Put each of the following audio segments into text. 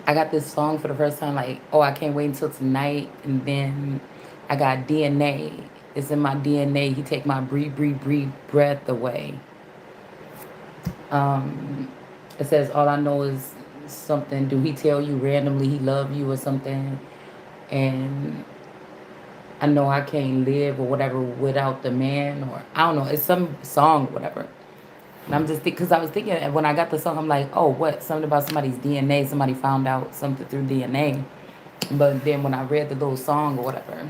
I got this song for the first time, like, oh, I can't wait until tonight. And then I got DNA. It's in my DNA. He take my breathe, breathe, breathe breath away. Um, it says all I know is something. Do he tell you randomly he love you or something? And I know I can't live or whatever without the man, or I don't know. It's some song, whatever. And I'm just because I was thinking when I got the song, I'm like, oh, what? Something about somebody's DNA. Somebody found out something through DNA. But then when I read the little song or whatever,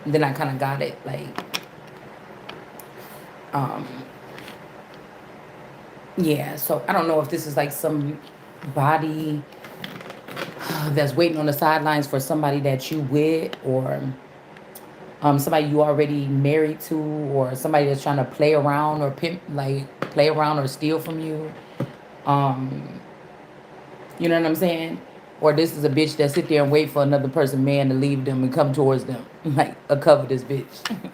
then I kind of got it. Like, um, yeah. So I don't know if this is like some body that's waiting on the sidelines for somebody that you with, or somebody you already married to, or somebody that's trying to play around or pimp, like play around or steal from you. Um, you know what I'm saying? Or this is a bitch that sit there and wait for another person, man, to leave them and come towards them, like a covetous bitch.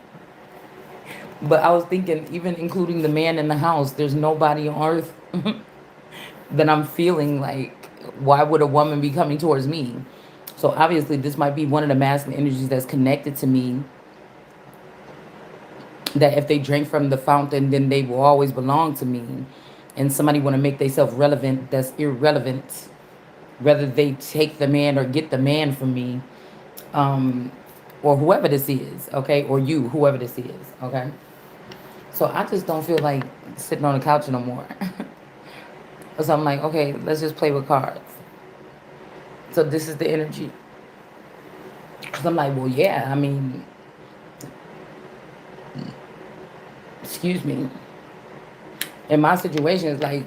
But I was thinking, even including the man in the house, there's nobody on earth that I'm feeling like, why would a woman be coming towards me? So obviously, this might be one of the masculine energies that's connected to me. That if they drink from the fountain, then they will always belong to me. And somebody want to make themselves relevant, that's irrelevant. Whether they take the man or get the man from me, um, or whoever this is, okay, or you, whoever this is, okay. So I just don't feel like sitting on the couch no more. So I'm like, okay, let's just play with cards. So this is the energy. Cause I'm like, well, yeah. I mean, excuse me. In my situation, it's like,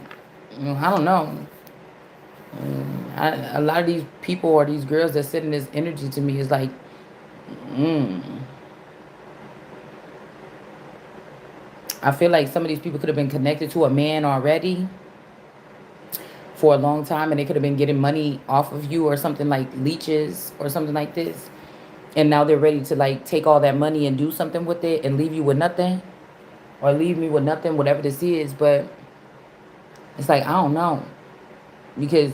I don't know. A lot of these people or these girls that sit in this energy to me is like, mm, I feel like some of these people could have been connected to a man already for a long time, and they could have been getting money off of you or something, like leeches or something like this. And now they're ready to like take all that money and do something with it and leave you with nothing, or leave me with nothing, whatever this is. But it's like, I don't know, because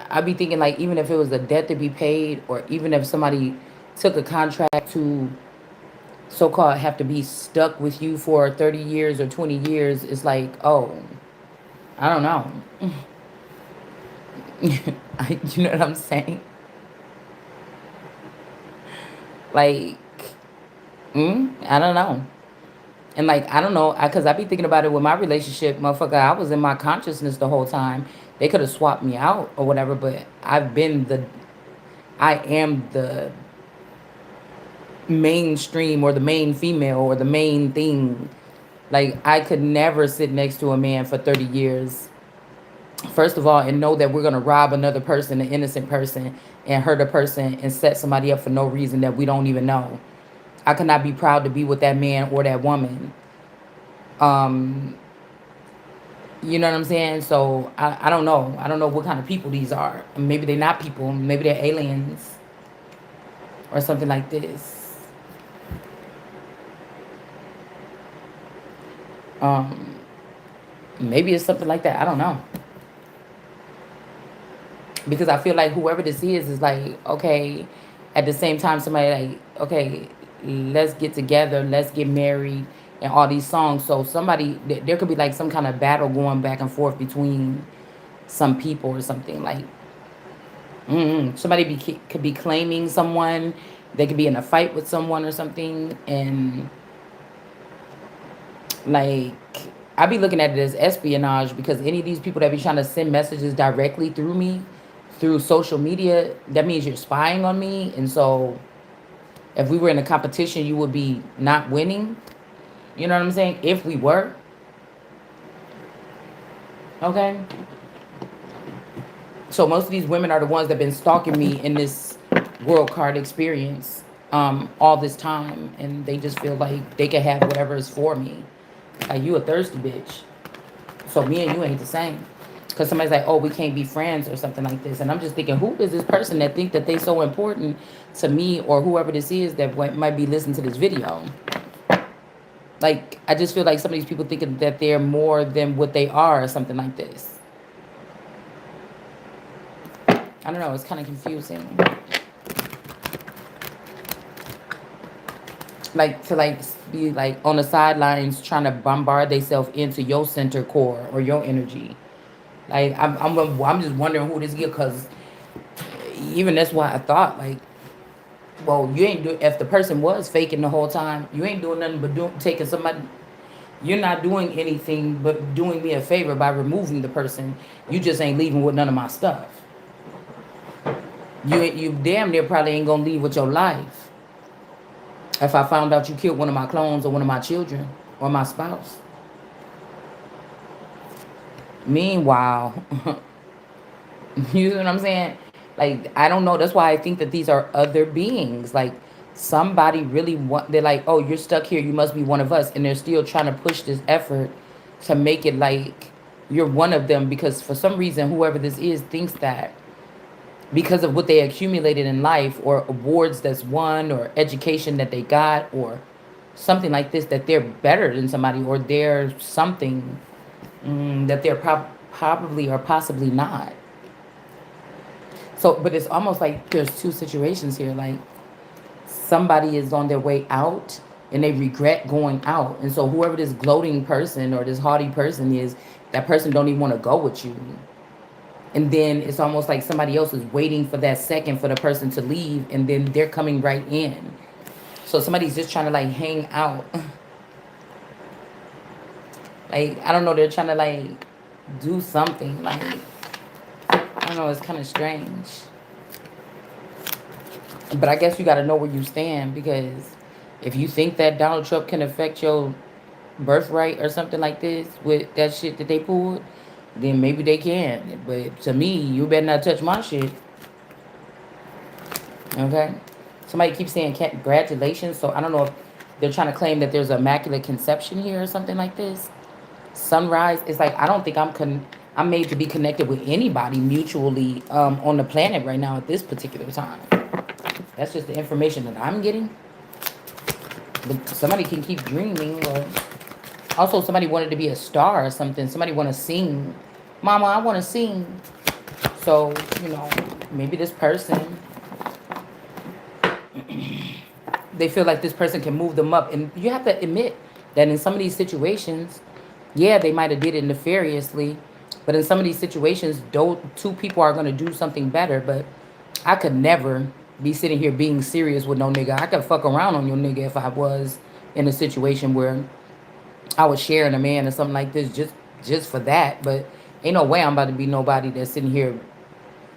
I be thinking like, even if it was a debt to be paid, or even if somebody took a contract to so-called have to be stuck with you for 30 years or 20 years, it's like, oh, I don't know. You know what I'm saying? Like, I don't know. And like, I don't know, because I be thinking about it with my relationship, motherfucker. I was in my consciousness the whole time. They could have swapped me out or whatever, but I am the mainstream, or the main female, or the main thing. Like, I could never sit next to a man for 30 years, first of all, and know that we're going to rob another person, an innocent person, and hurt a person and set somebody up for no reason that we don't even know. I could not be proud to be with that man or that woman. Um, you know what I'm saying? So I don't know. I don't know what kind of people these are. Maybe they're not people. Maybe they're aliens or something like this. Um, Maybe it's something like that. I don't know. Because I feel like whoever this is like, okay, at the same time, somebody like, okay, let's get together, let's get married, and all these songs. So somebody, there could be like some kind of battle going back and forth between some people or something. Like, somebody could be claiming someone. They could be in a fight with someone or something, and like, I be looking at it as espionage, because any of these people that be trying to send messages directly through me, through social media, that means you're spying on me. And so if we were in a competition, you would be not winning. You know what I'm saying? If we were. Okay. So most of these women are the ones that have been stalking me in this world card experience, all this time. And they just feel like they can have whatever is for me. Like, you a thirsty bitch. So me and you ain't the same. Because somebody's like, oh, we can't be friends or something like this. And I'm just thinking, who is this person that think that they so important to me, or whoever this is that might be listening to this video? Like, I just feel like some of these people thinking that they're more than what they are or something like this. I don't know, it's kind of confusing. Like to like be like on the sidelines trying to bombard themselves into your center core or your energy. Like I'm just wondering who this is because even that's why I thought like, well, you ain't do if the person was faking the whole time, you ain't doing nothing but taking somebody. You're not doing anything but doing me a favor by removing the person. You just ain't leaving with none of my stuff. You damn near probably ain't gonna leave with your life if I found out you killed one of my clones or one of my children or my spouse. Meanwhile, you know what I'm saying? Like, I don't know. That's why I think that these are other beings. Like, somebody really want, they're like, oh, you're stuck here. You must be one of us. And they're still trying to push this effort to make it like you're one of them because for some reason, whoever this is thinks that because of what they accumulated in life or awards that's won or education that they got or something like this, that they're better than somebody or they're something that they're probably or possibly not. So, but it's almost like there's two situations here. Like somebody is on their way out and they regret going out. And so whoever this gloating person or this haughty person is, that person don't even want to go with you. And then it's almost like somebody else is waiting for that second for the person to leave and then they're coming right in. So somebody's just trying to like hang out. Like, I don't know, they're trying to like do something. Like, I don't know, it's kind of strange. But I guess you got to know where you stand because if you think that Donald Trump can affect your birthright or something like this with that shit that they pulled, then maybe they can. But to me, you better not touch my shit. Okay? Somebody keeps saying congratulations, so I don't know if they're trying to claim that there's immaculate conception here or something like this. Sunrise, it's like I don't think I'm made to be connected with anybody mutually on the planet right now at this particular time. That's just the information that I'm getting. But somebody can keep dreaming. Or also, somebody wanted to be a star or something. Somebody want to sing. Mama, I want to sing. So, maybe this person, they feel like this person can move them up. And you have to admit that in some of these situations, yeah, they might have did it nefariously. But in some of these situations, two people are going to do something better. But I could never be sitting here being serious with no nigga. I could fuck around on your nigga if I was in a situation where I was sharing a man or something like this just for that. But ain't no way I'm about to be nobody that's sitting here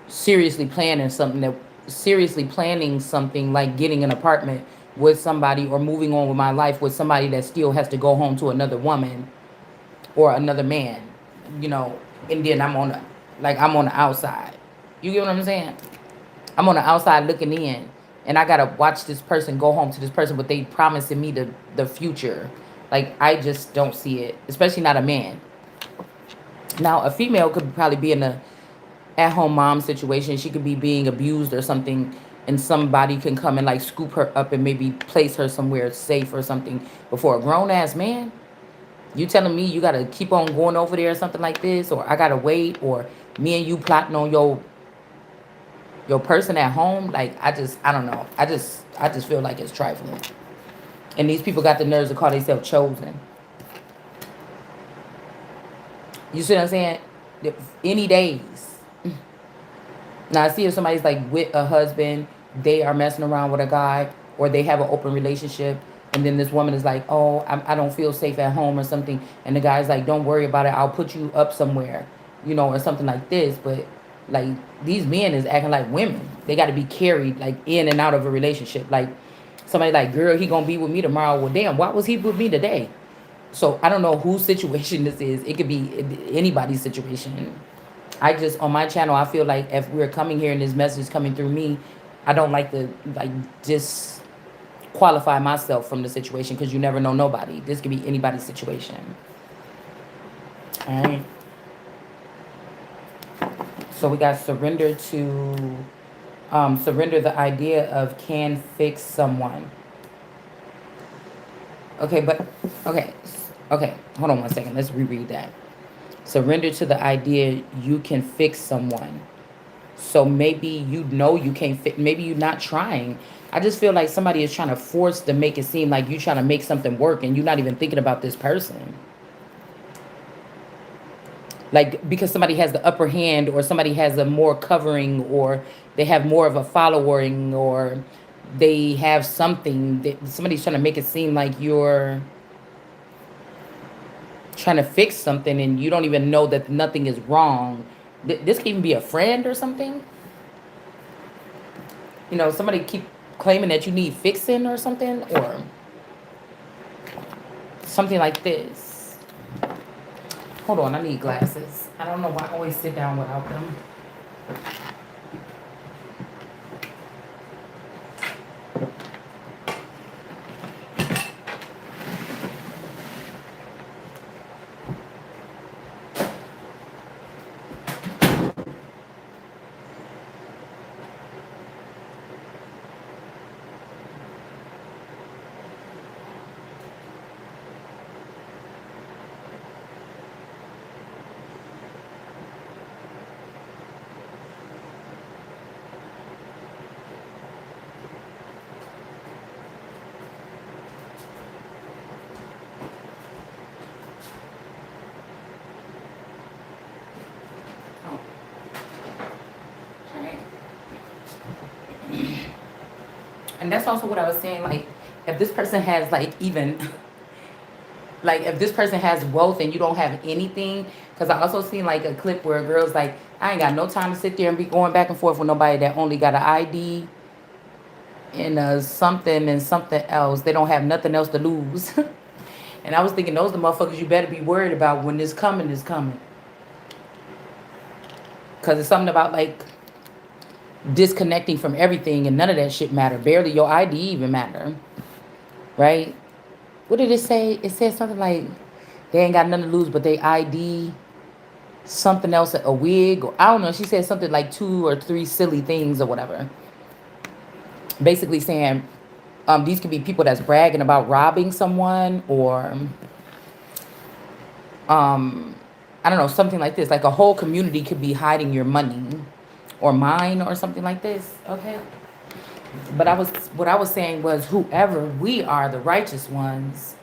seriously planning something like getting an apartment with somebody or moving on with my life with somebody that still has to go home to another woman or another man, you know, and then I'm on the outside. You get what I'm saying? I'm on the outside looking in, and I gotta watch this person go home to this person, but they promising me the future. Like I just don't see it, especially not a man. Now a female could probably be in a at home mom situation. She could be being abused or something, and somebody can come and like scoop her up and maybe place her somewhere safe or something. Before a grown ass man, you telling me you gotta keep on going over there or something like this, or I gotta wait, or me and you plotting on your person at home, like I don't know. I just feel like it's trifling. And these people got the nerves to call themselves chosen. You see what I'm saying? Any days. Now I see if somebody's like with a husband, they are messing around with a guy, or they have an open relationship, and then this woman is like, "Oh, I don't feel safe at home" or something, and the guy's like, "Don't worry about it. I'll put you up somewhere," or something like this. But like these men is acting like women. They got to be carried like in and out of a relationship. Like somebody like, "Girl, he gonna be with me tomorrow." Well, damn, why was he with me today? So I don't know whose situation this is. It could be anybody's situation. I just on my channel, I feel like if we're coming here and this message is coming through me, I don't like to like just qualify myself from the situation because you never know nobody. This could be anybody's situation. All right. So we got surrender the idea of can fix someone. Okay, but okay, okay. Hold on one second. Let's reread that. Surrender to the idea you can fix someone. So maybe you know you can't fit. Maybe you're not trying. I just feel like somebody is trying to force to make it seem like you're trying to make something work and you're not even thinking about this person. Like because somebody has the upper hand or somebody has a more covering or they have more of a following or they have something that somebody's trying to make it seem like you're trying to fix something and you don't even know that nothing is wrong. This can even be a friend or something. You know, somebody keep claiming that you need fixing or something or something like this. Hold on, I need glasses. I don't know why I always sit down without them. Oh, okay. And that's also what I was saying. Like, if this person has like even like if this person has wealth and you don't have anything, because I also seen like a clip where a girl's like, I ain't got no time to sit there and be going back and forth with nobody that only got an ID and something and something else. They don't have nothing else to lose. And I was thinking, those are the motherfuckers you better be worried about when this coming is coming. Because it's something about like disconnecting from everything and none of that shit matter. Barely your ID even matter. Right? What did it say? It said something like they ain't got nothing to lose but they ID, something else, a wig, or I don't know. She said something like 2 or 3 silly things or whatever. Basically saying these could be people that's bragging about robbing someone or I don't know, something like this. Like a whole community could be hiding your money or mine or something like this. Okay. But what I was saying was whoever we are, the righteous ones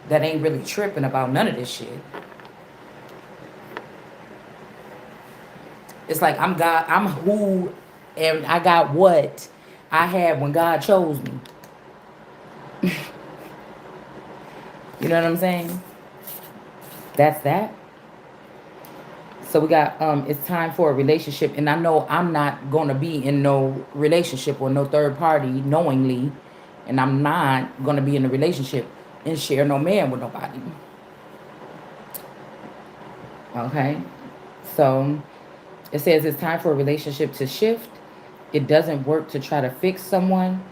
that ain't really tripping about none of this shit. It's like I'm God, I'm who, and I got what I had when God chose me. You know what I'm saying? That's that. So we got it's time for a relationship and I know I'm not going to be in no relationship or no third party knowingly and I'm not going to be in a relationship and share no man with nobody. Okay? So it says it's time for a relationship to shift. It doesn't work to try to fix someone.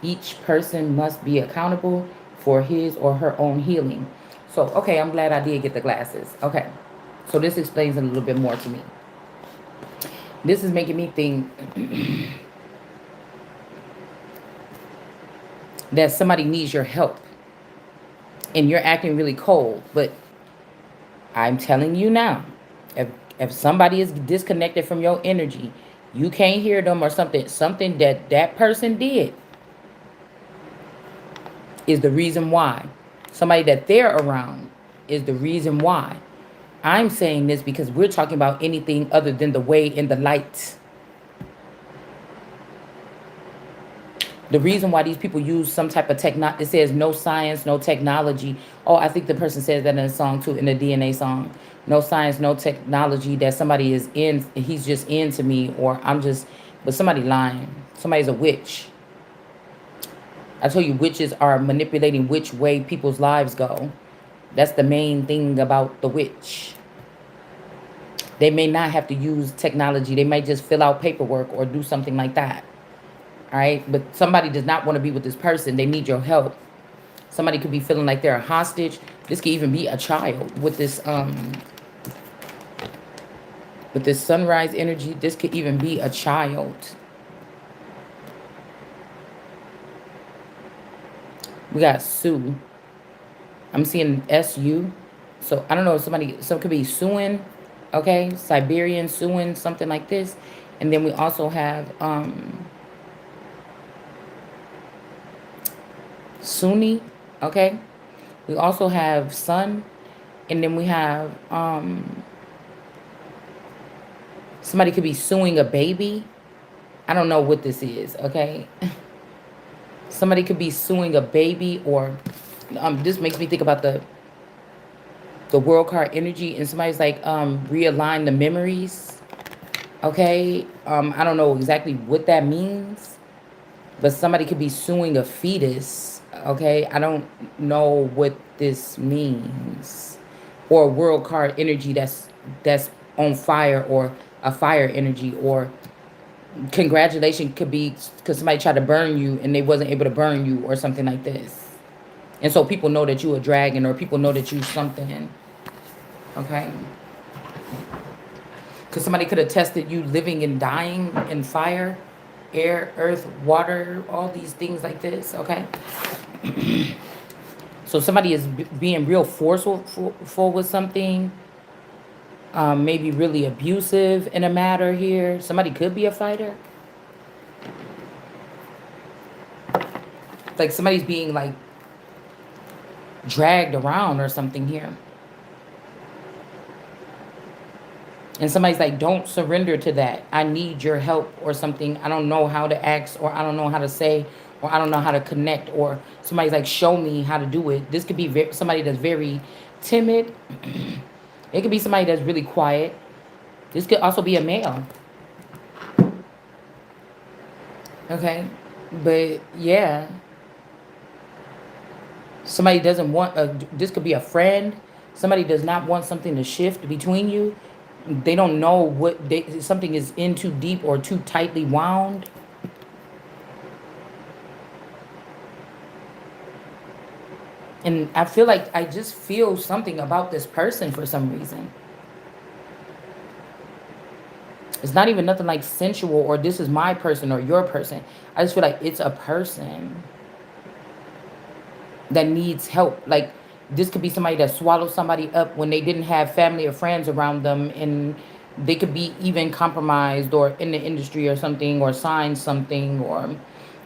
Each person must be accountable for his or her own healing. So, okay, I'm glad I did get the glasses. Okay. So this explains a little bit more to me. This is making me think that somebody needs your help and you're acting really cold. But I'm telling you now, if if somebody is disconnected from your energy, you can't hear them or something that that person did is the reason why. Somebody that they're around is the reason why. I'm saying this because we're talking about anything other than the way and the light. The reason why these people use some type of technology, it says no science, no technology. Oh, I think the person says that in a song too, in the DNA song. No science, no technology, that somebody is in, he's just into me, or I'm just, but somebody lying. Somebody's a witch. I told you witches are manipulating which way people's lives go. That's the main thing about the witch. They may not have to use technology. They might just fill out paperwork or do something like that. All right. But somebody does not want to be with this person. They need your help. Somebody could be feeling like they're a hostage. This could even be a child with this sunrise energy. This could even be a child. We got Sue. I'm seeing SU. So I don't know if some could be suing Okay, Siberian, Suin, something like this. And then we also have Sunni. Okay, we also have Sun, and then we have somebody could be suing a baby. I don't know what this is. Okay, somebody could be suing a baby, or this makes me think about the world card energy, and somebody's like realign the memories. Okay, I don't know exactly what that means, but somebody could be suing a fetus. Okay, I don't know what this means, or world card energy that's on fire, or a fire energy, or congratulation could be because somebody tried to burn you and they wasn't able to burn you, or something like this. And so people know that you a dragon, or people know that you something. Okay, because somebody could have tested you living and dying in fire, air, earth, water, all these things like this. Okay, so somebody is being real forceful with something, maybe really abusive in a matter here. Somebody could be a fighter. Like somebody's being like dragged around or something here. And somebody's like, don't surrender to that. I need your help or something. I don't know how to ask, or I don't know how to say, or I don't know how to connect, or somebody's like, show me how to do it. This could be somebody that's very timid. It could be somebody that's really quiet. This could also be a male. Okay. But yeah, somebody doesn't want this could be a friend. Somebody does not want something to shift between you. They don't know what something is in too deep or too tightly wound. And I feel like I just feel something about this person for some reason. It's not even nothing like sensual, or this is my person or your person. I just feel like it's a person that needs help. Like this could be somebody that swallowed somebody up when they didn't have family or friends around them, and they could be even compromised or in the industry or something, or signed something, or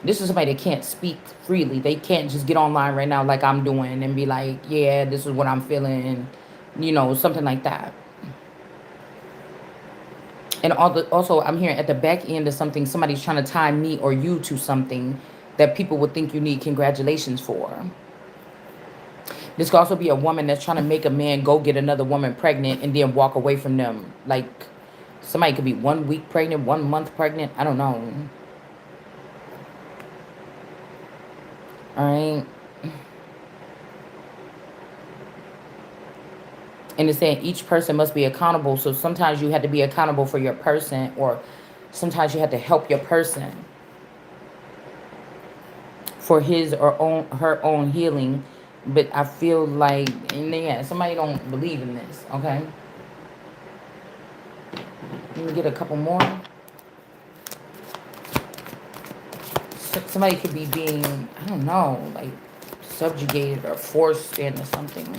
this is somebody that can't speak freely. They can't just get online right now like I'm doing and be like, yeah, this is what I'm feeling, something like that. And also, I'm hearing at the back end of something, somebody's trying to tie me or you to something that people would think you need congratulations for. This could also be a woman that's trying to make a man go get another woman pregnant and then walk away from them. Like somebody could be 1 week pregnant, 1 month pregnant. I don't know. All right. And it's saying each person must be accountable. So sometimes you have to be accountable for your person, or sometimes you have to help your person for his or her own healing. But I feel like, and yeah, somebody don't believe in this. Okay, let me get a couple more. Somebody could be being, I don't know, like subjugated or forced into something.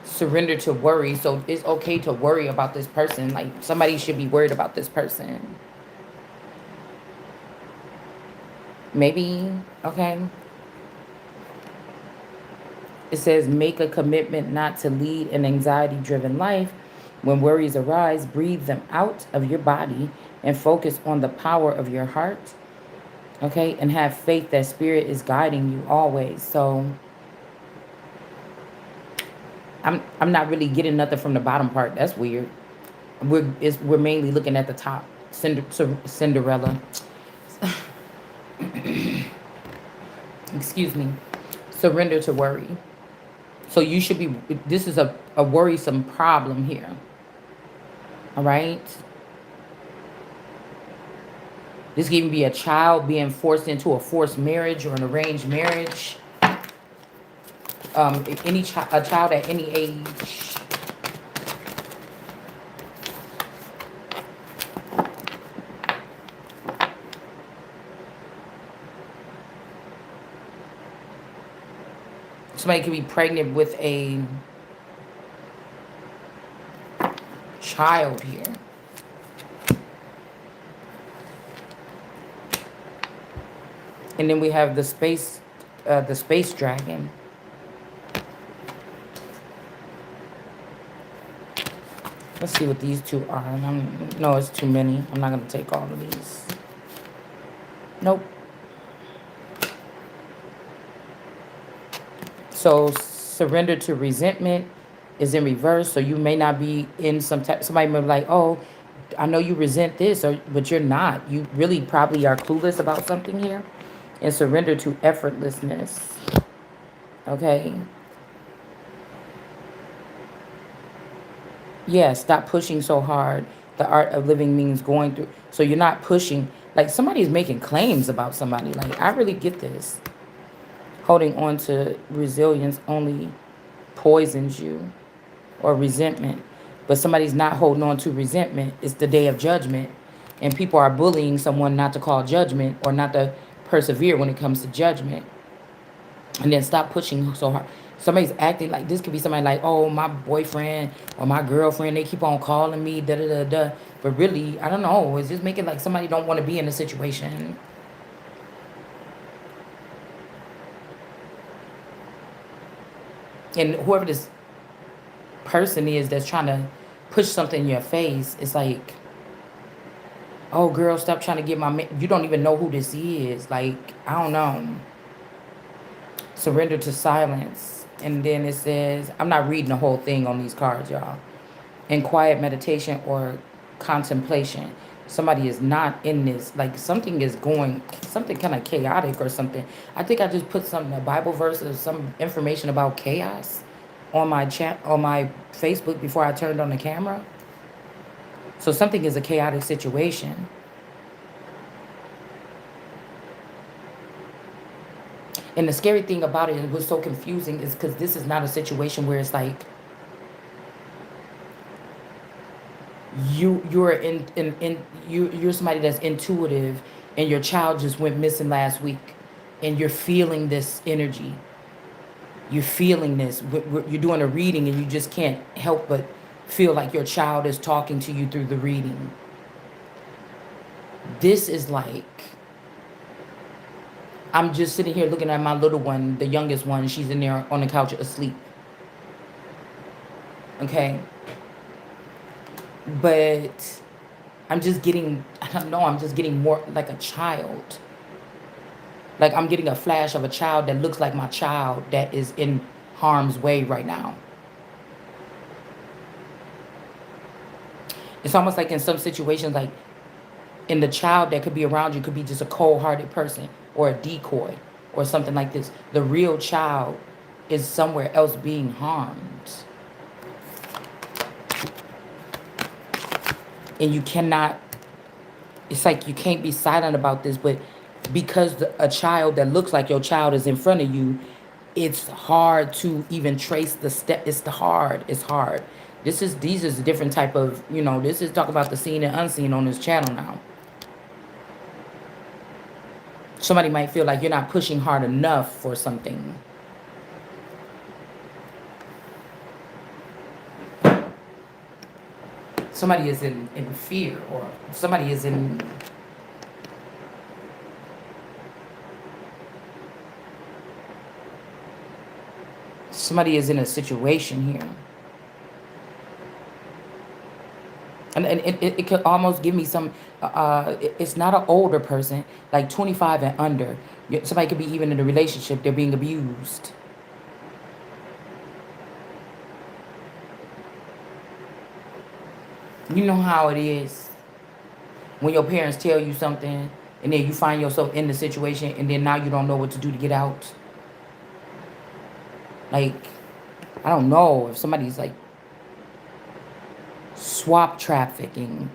Surrender to worry. So it's okay to worry about this person. Like somebody should be worried about this person. Maybe, okay. It says, make a commitment not to lead an anxiety driven life. When worries arise, breathe them out of your body and focus on the power of your heart. Okay. And have faith that spirit is guiding you always. So I'm not really getting nothing from the bottom part. That's weird. We're mainly looking at the top. Cinderella. Excuse me. Surrender to worry. So you should be, this is a worrisome problem here. All right. This could even be a child being forced into a forced marriage or an arranged marriage. A child at any age. Somebody could be pregnant with a child here. And then we have the space dragon. Let's see what these two are. No, it's too many. I'm not going to take all of these. Nope. So surrender to resentment is in reverse. So you may not be in some type. Somebody may be like, oh, I know you resent this, but you're not. You really probably are clueless about something here. And surrender to effortlessness. Okay. Yeah, stop pushing so hard. The art of living means going through. So you're not pushing. Like somebody's making claims about somebody. Like, I really get this. Holding on to resilience only poisons you, or resentment. But somebody's not holding on to resentment. It's the day of judgment. And people are bullying someone not to call judgment or not to persevere when it comes to judgment. And then stop pushing so hard. Somebody's acting like this could be somebody like, oh, my boyfriend or my girlfriend, they keep on calling me, da da da da. But really, I don't know. It's just making like somebody don't want to be in a situation. And whoever this person is that's trying to push something in your face, it's like, oh, girl, stop trying to get my man. You don't even know who this is. Like, I don't know. Surrender to silence. And then it says, I'm not reading the whole thing on these cards, y'all. In quiet meditation or contemplation. Somebody is not in this. Like something is going, something kind of chaotic or something. I think I just put some a Bible verse or some information about chaos on my chat, on my Facebook before I turned on the camera. So something is a chaotic situation. And the scary thing about it was so confusing is because this is not a situation where it's like you're you're somebody that's intuitive and your child just went missing last week and you're feeling this energy. You're feeling this. You're doing a reading and you just can't help but feel like your child is talking to you through the reading. This is like, I'm just sitting here looking at my little one, the youngest one. She's in there on the couch asleep. Okay. But I'm just getting, I don't know, I'm just getting more like a child. Like I'm getting a flash of a child that looks like my child that is in harm's way right now. It's almost like in some situations, like in the child that could be around you could be just a cold-hearted person or a decoy or something like this. The real child is somewhere else being harmed. And you cannot, it's like you can't be silent about this, but because a child that looks like your child is in front of you, it's hard to even trace the step. It's hard. These is a different type of, this is talk about the seen and unseen on this channel now. Somebody might feel like you're not pushing hard enough for something. Somebody is in fear, or somebody is in, a situation here. And it could almost give me some, it's not an older person, like 25 and under. Somebody could be even in a relationship, they're being abused. You know how it is when your parents tell you something and then you find yourself in the situation and then now you don't know what to do to get out. Like, I don't know if somebody's like swap trafficking.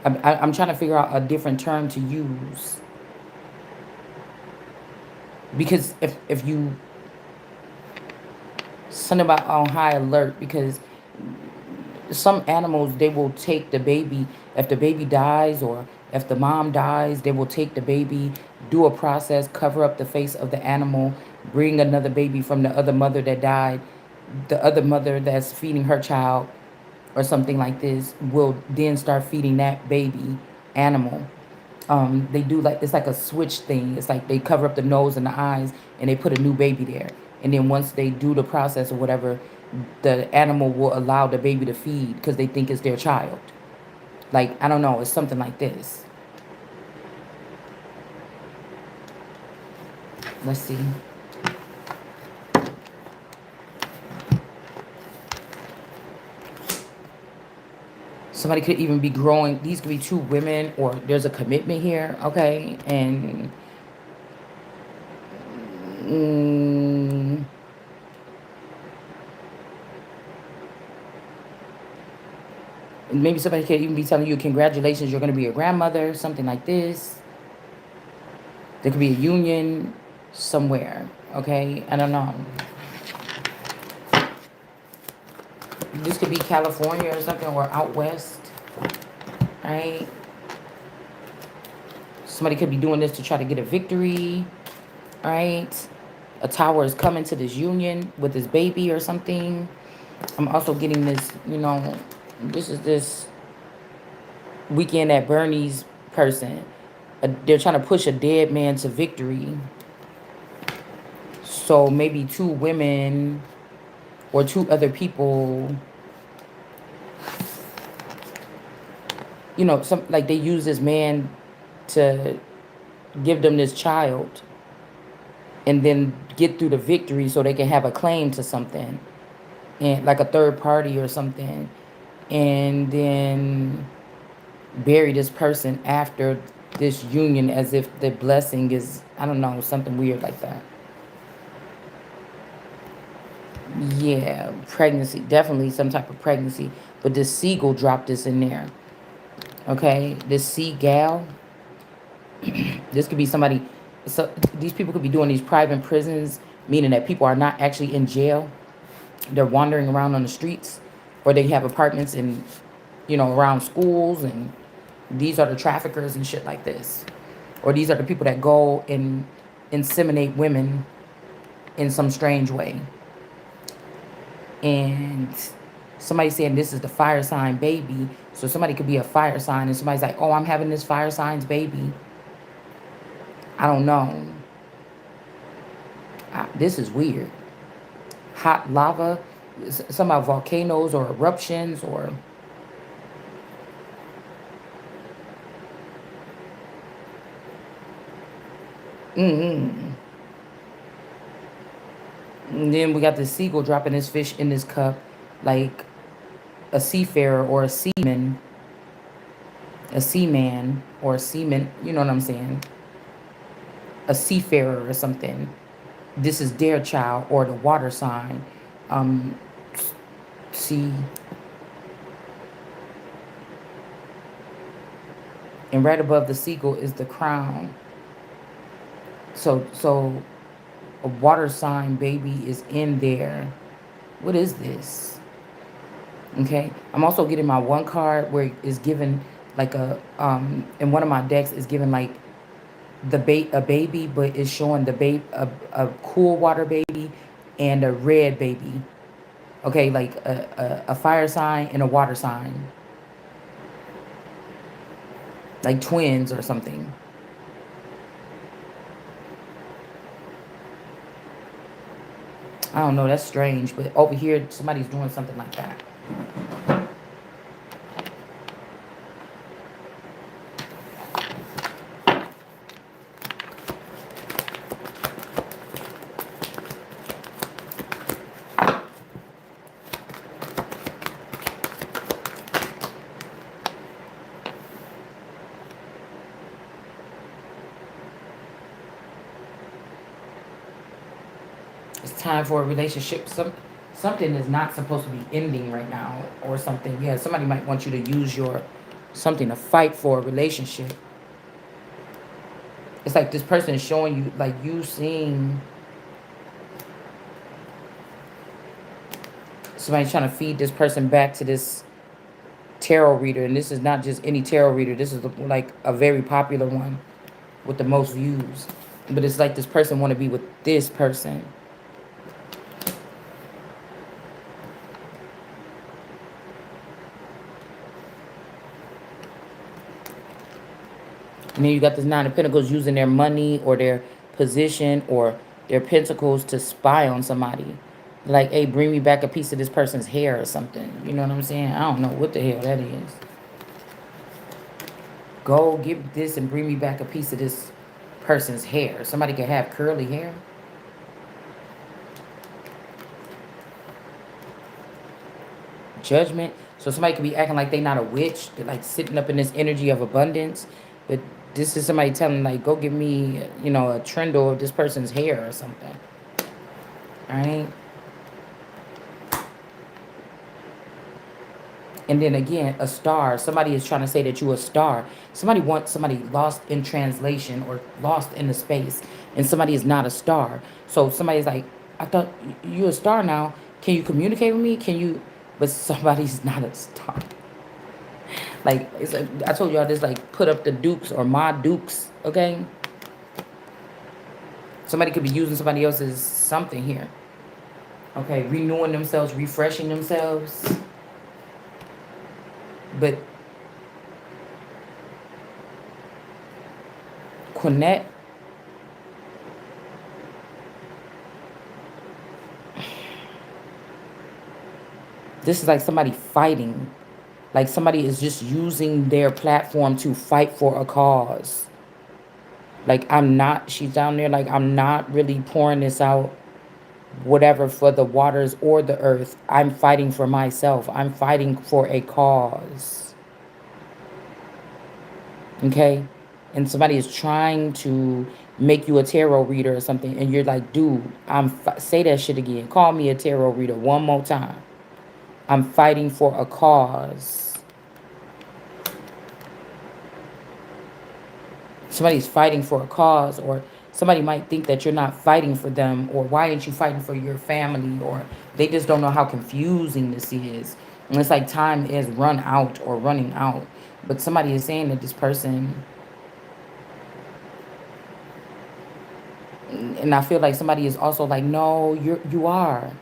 I'm trying to figure out a different term to use. Because if you, something about on high alert, because some animals, they will take the baby, if the baby dies or if the mom dies, they will take the baby, do a process, cover up the face of the animal, bring another baby from the other mother that died. The other mother that's feeding her child or something like this will then start feeding that baby animal. They do like it's like a switch thing. It's like they cover up the nose and the eyes and they put a new baby there. And then once they do the process or whatever, the animal will allow the baby to feed because they think it's their child. Like, I don't know, it's something like this. Let's see. Somebody could even be growing. These could be two women, or there's a commitment here, okay? And mm, maybe somebody could even be telling you, congratulations, you're going to be a grandmother, something like this. There could be a union somewhere, okay? I don't know. This could be California or something, or out west, right? Somebody could be doing this to try to get a victory, right? A tower is coming to this union with this baby or something. I'm also getting this, this is this weekend at Bernie's person. They're trying to push a dead man to victory. So maybe two women or two other people, some like they use this man to give them this child and then get through the victory so they can have a claim to something, and like a third party or something, and then bury this person after this union as if the blessing is, I don't know, something weird like that. Yeah, pregnancy, definitely some type of pregnancy. But this seagull dropped this in there. Okay, this seagull. This could be somebody. So these people could be doing these private prisons, meaning that people are not actually in jail. They're wandering around on the streets, or they have apartments in, around schools, and these are the traffickers and shit like this. Or these are the people that go and inseminate women in some strange way. And somebody saying this is the fire sign baby. So somebody could be a fire sign and somebody's like, oh, I'm having this fire sign's baby. I don't know. This is weird. Hot lava, some about volcanoes or eruptions or... Mm-hmm. And then we got the seagull dropping his fish in this cup like a seafarer or a seaman or a seaman, you know what I'm saying? A seafarer or something. This is their child or the water sign. Um, see, and right above the seagull is the crown. So a water sign baby is in there. What is this? Okay, I'm also getting my one card where it's given like in one of my decks is given like a baby, but it's showing the baby a cool water baby and a red baby. Okay, like a fire sign and a water sign, like twins or something. I don't know, that's strange, but over here somebody's doing something like that. It's time for a relationship. Something is not supposed to be ending right now or something. Yeah, somebody might want you to use your something to fight for a relationship. It's like this person is showing you, like you seeing somebody trying to feed this person back to this tarot reader, and this is not just any tarot reader. This is like a very popular one with the most views. But it's like this person want to be with this person. And then you got this Nine of Pentacles using their money or their position or their pentacles to spy on somebody. Like, hey, bring me back a piece of this person's hair or something. You know what I'm saying? I don't know what the hell that is. Go get this and bring me back a piece of this person's hair. Somebody could have curly hair. Judgment. So somebody could be acting like they not a witch. They're like sitting up in this energy of abundance. But this is somebody telling like, go get me, you know, a trindle of this person's hair or something. All right. And then again, a star. Somebody is trying to say that you a star. Somebody wants somebody lost in translation or lost in the space. And somebody is not a star. So somebody's like, I thought you a star now. Can you communicate with me? Can you? But somebody's not a star. Like, it's like I told y'all this, like, put up the dukes or my dukes, okay? Somebody could be using somebody else's something here. Okay, renewing themselves, refreshing themselves. But Quinette, this is like somebody fighting. Like somebody is just using their platform to fight for a cause. Like, I'm not, she's down there like, I'm not really pouring this out, whatever, for the waters or the earth. I'm fighting for myself. I'm fighting for a cause. Okay? And somebody is trying to make you a tarot reader or something, and you're like, dude, say that shit again. Call me a tarot reader one more time. I'm fighting for a cause. Somebody's fighting for a cause, or somebody might think that you're not fighting for them, or why aren't you fighting for your family, or they just don't know how confusing this is. And it's like time is run out or running out. But somebody is saying that this person, and I feel like somebody is also like, no, you are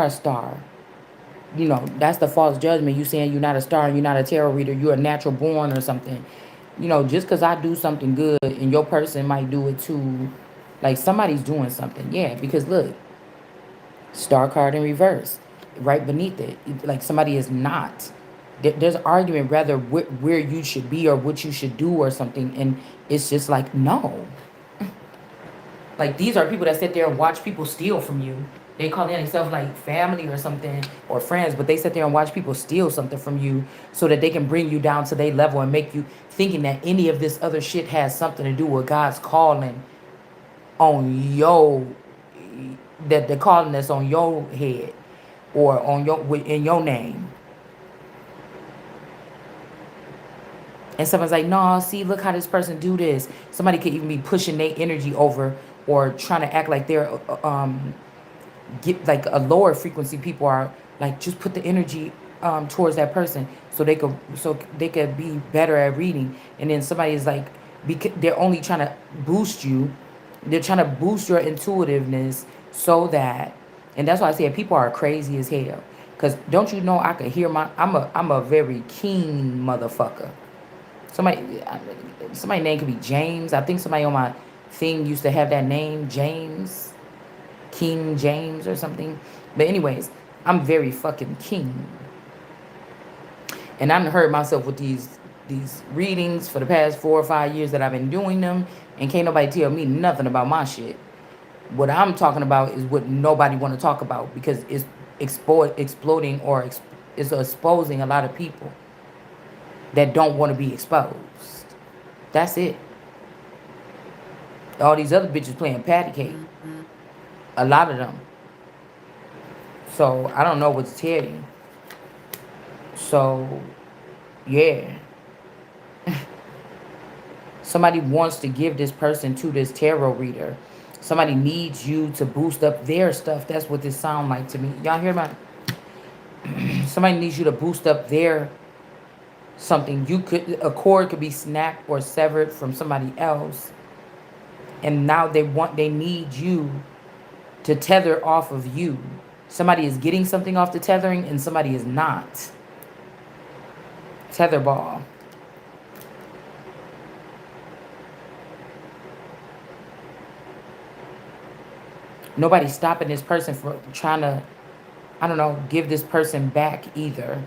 a star. You know, that's the false judgment. You saying you're not a star and you're not a tarot reader, you're a natural born or something. You know, just because I do something good and your person might do it too, like somebody's doing something. Yeah, because look, star card in reverse, right beneath it. Like somebody is not. There's an argument rather where you should be or what you should do or something. And it's just like, no. Like, these are people that sit there and watch people steal from you. They call themselves like family or something or friends, but they sit there and watch people steal something from you so that they can bring you down to their level and make you thinking that any of this other shit has something to do with God's calling on your, that the calling that's on your head or on your, in your name. And someone's like, no, see, look how this person do this. Somebody could even be pushing their energy over or trying to act like they're get like a lower frequency. People are like, just put the energy towards that person so they could be better at reading. And then somebody is like, they're only trying to boost you. They're trying to boost your intuitiveness so that, and that's why I say people are crazy as hell. Cause don't you know I could hear I'm a very keen motherfucker. Somebody, somebody name could be James. I think somebody on my thing used to have that name, James, King James or something. But anyways, I'm very fucking keen. And I've heard myself with these readings for the past 4 or 5 years that I've been doing them, and can't nobody tell me nothing about my shit. What I'm talking about is what nobody want to talk about because it's exploding or it's exposing a lot of people that don't want to be exposed. That's it. All these other bitches playing patty cake. A lot of them. So I don't know what to tell you. So yeah. Somebody wants to give this person to this tarot reader. Somebody needs you to boost up their stuff. That's what this sound like to me. Y'all hear about it? Somebody needs you to boost up their something. A cord could be snapped or severed from somebody else. And now they need you to tether off of you. Somebody is getting something off the tethering and somebody is not. Tetherball. Nobody's stopping this person from trying to, I don't know, give this person back either.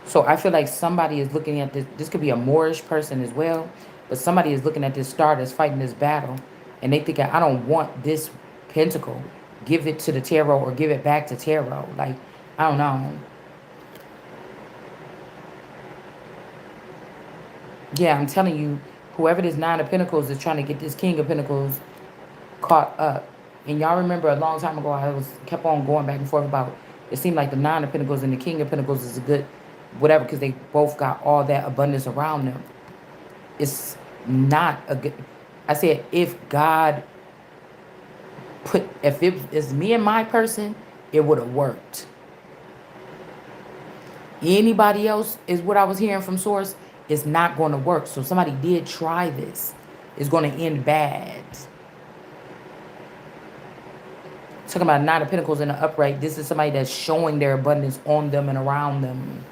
So I feel like somebody is looking at this. This could be a Moorish person as well, but somebody is looking at this star that's fighting this battle, and they think, I don't want this pentacle. Give it to the tarot or give it back to tarot. Like, I don't know. Yeah, I'm telling you, whoever this Nine of Pentacles is trying to get this King of Pentacles caught up. And y'all remember a long time ago, I was kept on going back and forth about, it seemed like the Nine of Pentacles and the King of Pentacles is a good whatever, because they both got all that abundance around them. It's not a good, I said, if God put, if it is me and my person, it would have worked. Anybody else is what I was hearing from source, it's not going to work. So somebody did try this. It's going to end bad. Talking about Nine of Pentacles in the upright. This is somebody that's showing their abundance on them and around them.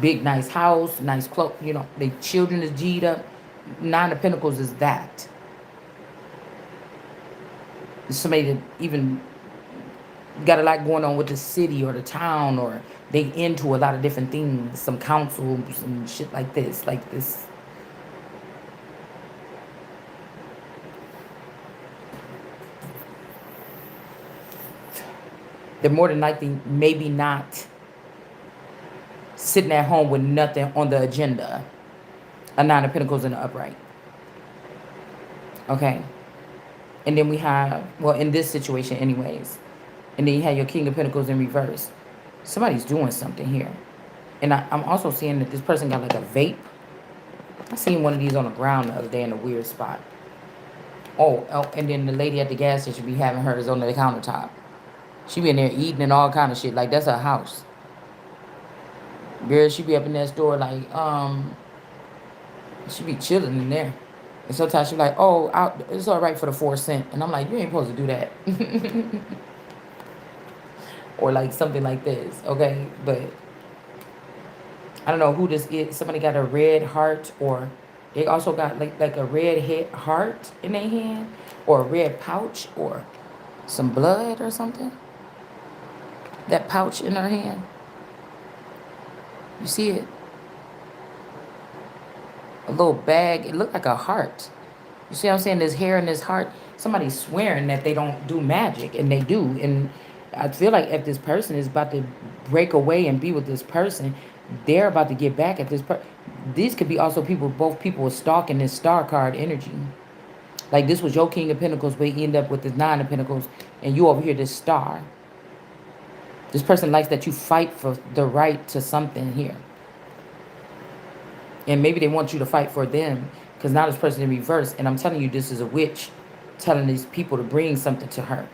Big, nice house, nice clothes. You know, their children is G'd up. Nine of Pentacles is that. It's somebody that even got a lot going on with the city or the town, or they into a lot of different things. Some council, some shit like this. Like this. They're more than likely maybe not sitting at home with nothing on the agenda. A Nine of Pentacles in the upright. Okay. And then we have, well, in this situation anyways. And then you have your King of Pentacles in reverse. Somebody's doing something here. And I'm also seeing that this person got like a vape. I seen one of these on the ground the other day in a weird spot. Oh, and then the lady at the gas station be having hers on the countertop. She be in there eating and all kind of shit. Like, that's her house. Girl, she be up in that store like, she be chilling in there. And sometimes she be like, oh, it's all right for the 4 cents. And I'm like, you ain't supposed to do that. Or like something like this, okay? But I don't know who this is. Somebody got a red heart, or they also got like a red heart in their hand, or a red pouch, or some blood or something. That pouch in her hand. You see it? A little bag. It looked like a heart. You see what I'm saying? This hair and this heart. Somebody's swearing that they don't do magic, and they do. And I feel like if this person is about to break away and be with this person, they're about to get back at this person. These could be also people, both people are stalking this star card energy. Like, this was your King of Pentacles, but you end up with this Nine of Pentacles, and you over here, this star. This person likes that you fight for the right to something here. And maybe they want you to fight for them, because now this person in reverse, and I'm telling you, this is a witch telling these people to bring something to her.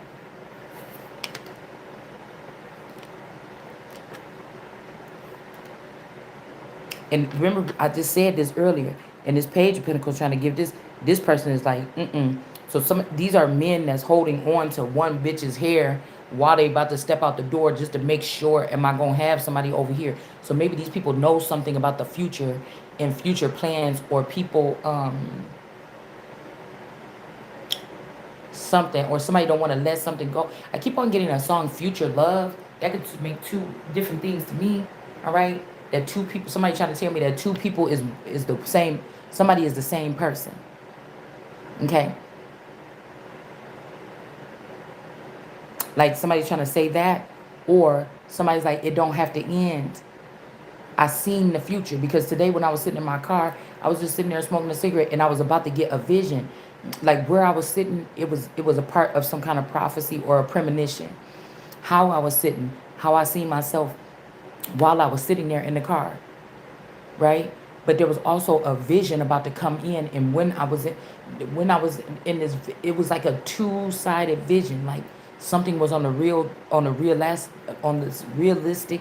And remember, I just said this earlier, and this Page of Pentacles trying to give this person is like, So these are men that's holding on to one bitch's hair while they about to step out the door, just to make sure, am I going to have somebody over here? So maybe these people know something about the future and future plans, or people, something, or somebody don't want to let something go. I keep on getting a song, Future Love. That could make two different things to me, all right? That two people, somebody trying to tell me that two people is the same, somebody is the same person, okay? Like, somebody's trying to say that, or somebody's like, it don't have to end. I seen the future, because today when I was sitting in my car, I was just sitting there smoking a cigarette, and I was about to get a vision. Like, where I was sitting, it was a part of some kind of prophecy or a premonition. How I was sitting, how I seen myself while I was sitting there in the car, right? But there was also a vision about to come in, and when I was in this, it was like a two-sided vision. Like, something was on this realistic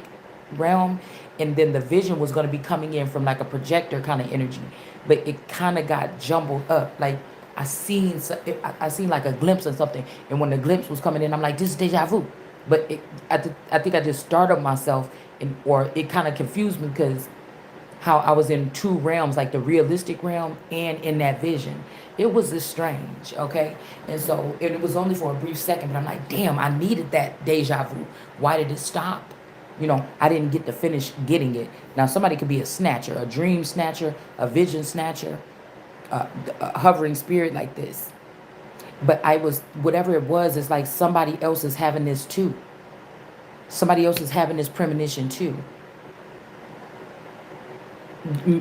realm, and then the vision was going to be coming in from like a projector kind of energy, but it kind of got jumbled up. Like I seen like a glimpse of something, and when the glimpse was coming in, I'm like, this is deja vu. But I think I just startled myself, and or it kind of confused me because how I was in two realms, like the realistic realm and in that vision. It was just strange, okay? And so it was only for a brief second, but I'm like, damn, I needed that deja vu. Why did it stop? I didn't get to finish getting it. Now, somebody could be a snatcher, a dream snatcher, a vision snatcher, a hovering spirit like this. But whatever it was, it's like somebody else is having this too. Somebody else is having this premonition too.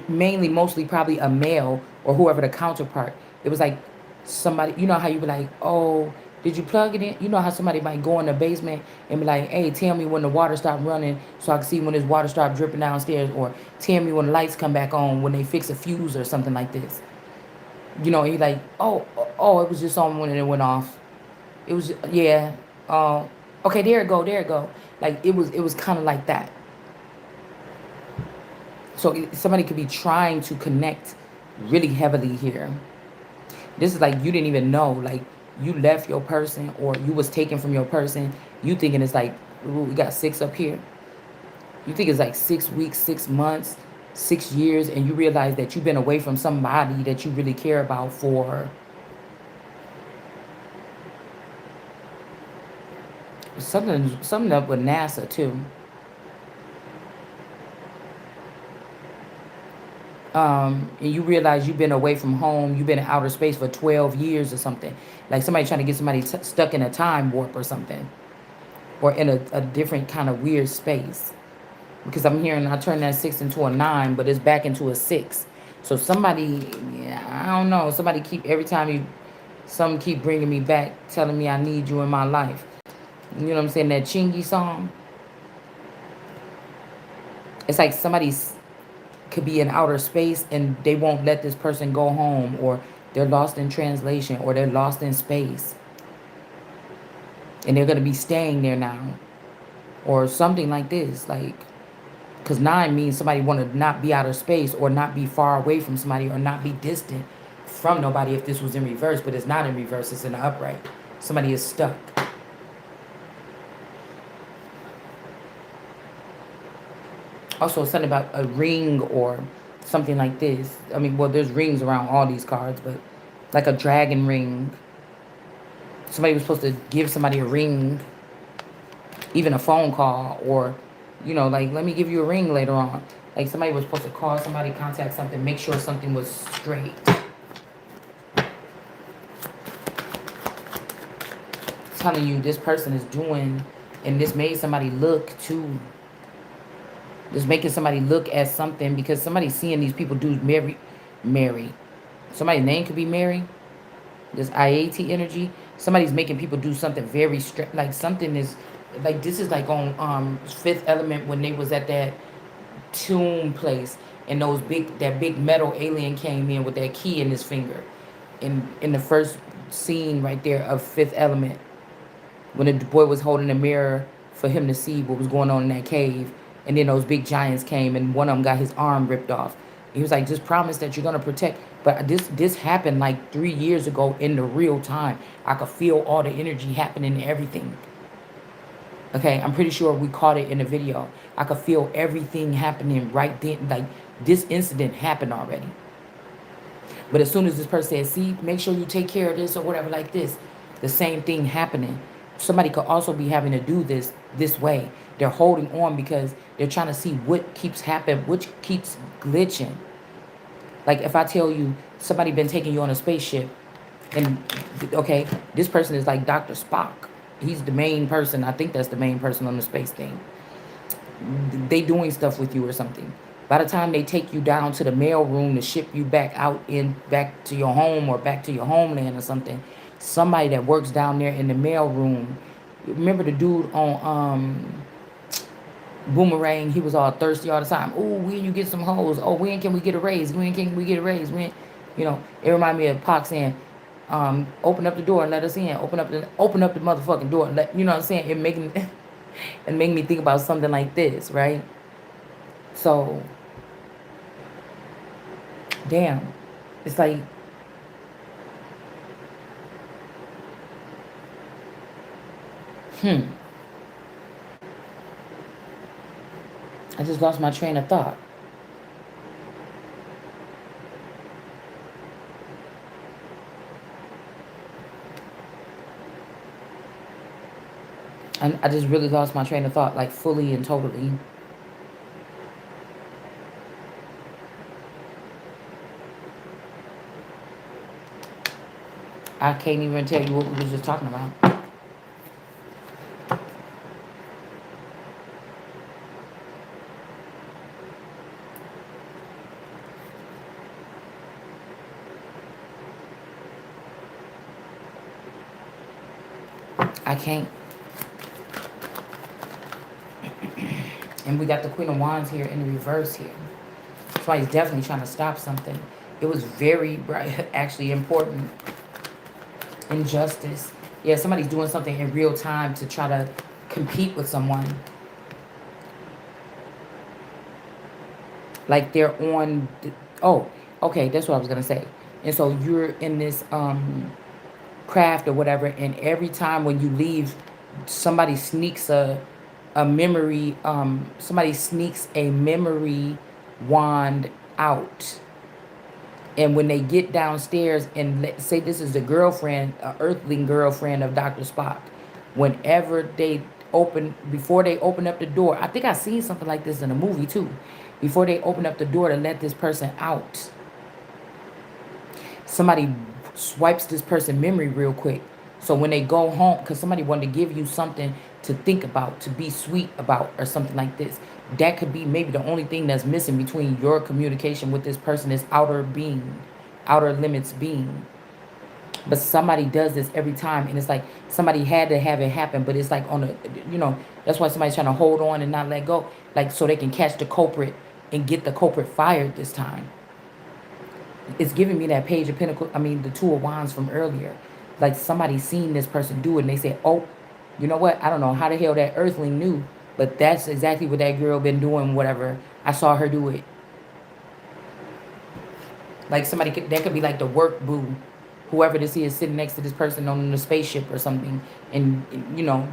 Mainly, mostly, probably a male or whoever the counterpart. It was like somebody, you know how you be like, oh, did you plug it in? You know how somebody might go in the basement and be like, hey, tell me when the water stopped running so I can see when this water stopped dripping downstairs, or tell me when the lights come back on when they fix a fuse or something like this. And you like, oh, it was just on when it went off. It was, yeah. Uh, okay, there it go. Like it was kind of like that. So somebody could be trying to connect really heavily here. This is like you didn't even know. Like you left your person or you was taken from your person. You thinking it's like, ooh, we got 6 up here. You think it's like 6 weeks, 6 months, 6 years, and you realize that you've been away from somebody that you really care about for something up with NASA too. And you realize you've been away from home, you've been in outer space for 12 years or something. Like somebody trying to get somebody stuck in a time warp or something, or in a different kind of weird space. Because I'm hearing I turn that 6 into a 9, but it's back into a 6. So somebody, yeah, I don't know. Somebody every time some keep bringing me back, telling me I need you in my life. You know what I'm saying? That Chingy song. It's like somebody's could be in outer space and they won't let this person go home, or they're lost in translation, or they're lost in space and they're going to be staying there now, or something like this. Like, because 9 means somebody want to not be out of space or not be far away from somebody or not be distant from nobody if this was in reverse, but it's not in reverse, it's in the upright. Somebody is stuck. Also, something about a ring or something like this. I mean, well, there's rings around all these cards, but like a dragon ring. Somebody was supposed to give somebody a ring, even a phone call, or, like, let me give you a ring later on. Like somebody was supposed to call somebody, contact something, make sure something was straight. Telling you this person is doing, and this made somebody look too. Just making somebody look at something because somebody's seeing these people do Mary. Somebody's name could be Mary. This IAT energy. Somebody's making people do something very like something is like this is like on Fifth Element when they was at that tomb place and that big metal alien came in with that key in his finger. In the first scene right there of Fifth Element, when the boy was holding a mirror for him to see what was going on in that cave. And then those big giants came, and one of them got his arm ripped off. He was like, just promise that you're going to protect. But this happened like 3 years ago in the real time. I could feel all the energy happening and everything. Okay, I'm pretty sure we caught it in the video. I could feel everything happening right then. Like, this incident happened already. But as soon as this person said, see, make sure you take care of this or whatever like this, the same thing happening. Somebody could also be having to do this way. They're holding on because they're trying to see what keeps happening, which keeps glitching. Like if I tell you somebody been taking you on a spaceship, and okay, this person is like Dr. Spock. He's the main person. I think that's the main person on the space thing. They doing stuff with you or something. By the time they take you down to the mail room to ship you back to your home or back to your homeland or something, somebody that works down there in the mail room. Remember the dude on Boomerang? He was all thirsty all the time. Oh, when you get some hoes? Oh, when can we get a raise? When can we get a raise? When, it reminded me of Pac saying, "Open up the door and let us in. Open up the motherfucking door. And let you know what I'm saying." It made me think about something like this, right? So, damn. It's like, hmm. I just lost my train of thought. I just really lost my train of thought, like fully and totally. I can't even tell you what we was just talking about. I can't. And we got the Queen of Wands here in the reverse here. Somebody's definitely trying to stop something. It was very, actually important. Injustice. Yeah, somebody's doing something in real time to try to compete with someone. Like they're on. Oh, okay, that's what I was gonna say. And so you're in this craft or whatever, and every time when you leave, somebody sneaks a memory. Somebody sneaks a memory wand out. And when they get downstairs, and let's say this is the girlfriend, earthling girlfriend of Dr. Spock, whenever they before they open up the door, I think I seen something like this in a movie too. Before they open up the door to let this person out, somebody swipes this person memory real quick. So when they go home, because somebody wanted to give you something to think about, to be sweet about, or something like this, that could be maybe the only thing that's missing between your communication with this person is outer being, outer limits being. But somebody does this every time, and it's like somebody had to have it happen, but it's like on a, that's why somebody's trying to hold on and not let go, like so they can catch the culprit and get the culprit fired this time. It's giving me that page of pentacle. I mean, the two of wands from earlier. Like somebody seen this person do it, and they said, "Oh, you know what? I don't know how the hell that earthling knew, but that's exactly what that girl been doing. Whatever. I saw her do it. Like somebody could, that could be like the work boo, whoever this is sitting next to this person on the spaceship or something, and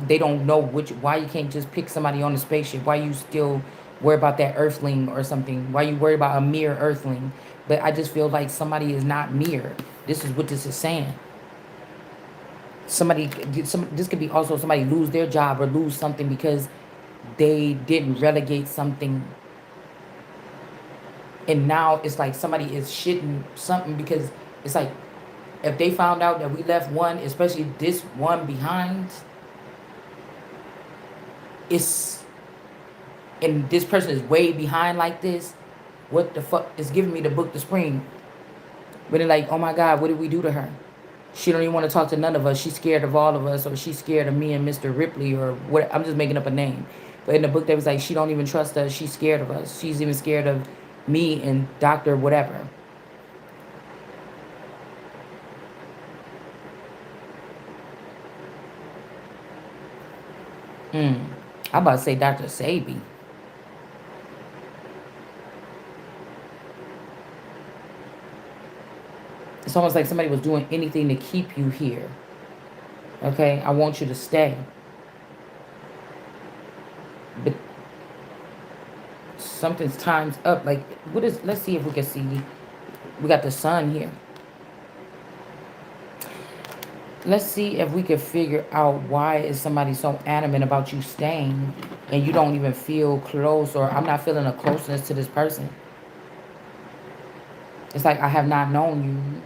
they don't know which. Why you can't just pick somebody on the spaceship? Why you still worry about that earthling or something? Why you worry about a mere earthling? But I just feel like somebody is not mere. This is what this is saying. Somebody, this could be also somebody lose their job or lose something because they didn't relegate something, and now it's like somebody is shitting something because it's like if they found out that we left one, especially this one behind, it's and this person is way behind like this. What the fuck is giving me the book to spring? But they're like, oh my God, what did we do to her? She don't even want to talk to none of us. She's scared of all of us, or she's scared of me and Mr. Ripley, or what. I'm just making up a name. But in the book, they was like, she don't even trust us. She's scared of us. She's even scared of me and Doctor whatever. I'm about to say Dr. Sabi. It's almost like somebody was doing anything to keep you here. Okay, I want you to stay. But something's time's up. Like, what is, let's see if we can see. We got the sun here. Let's see if we can figure out why is somebody so adamant about you staying and you don't even feel close, or I'm not feeling a closeness to this person. It's like I have not known you.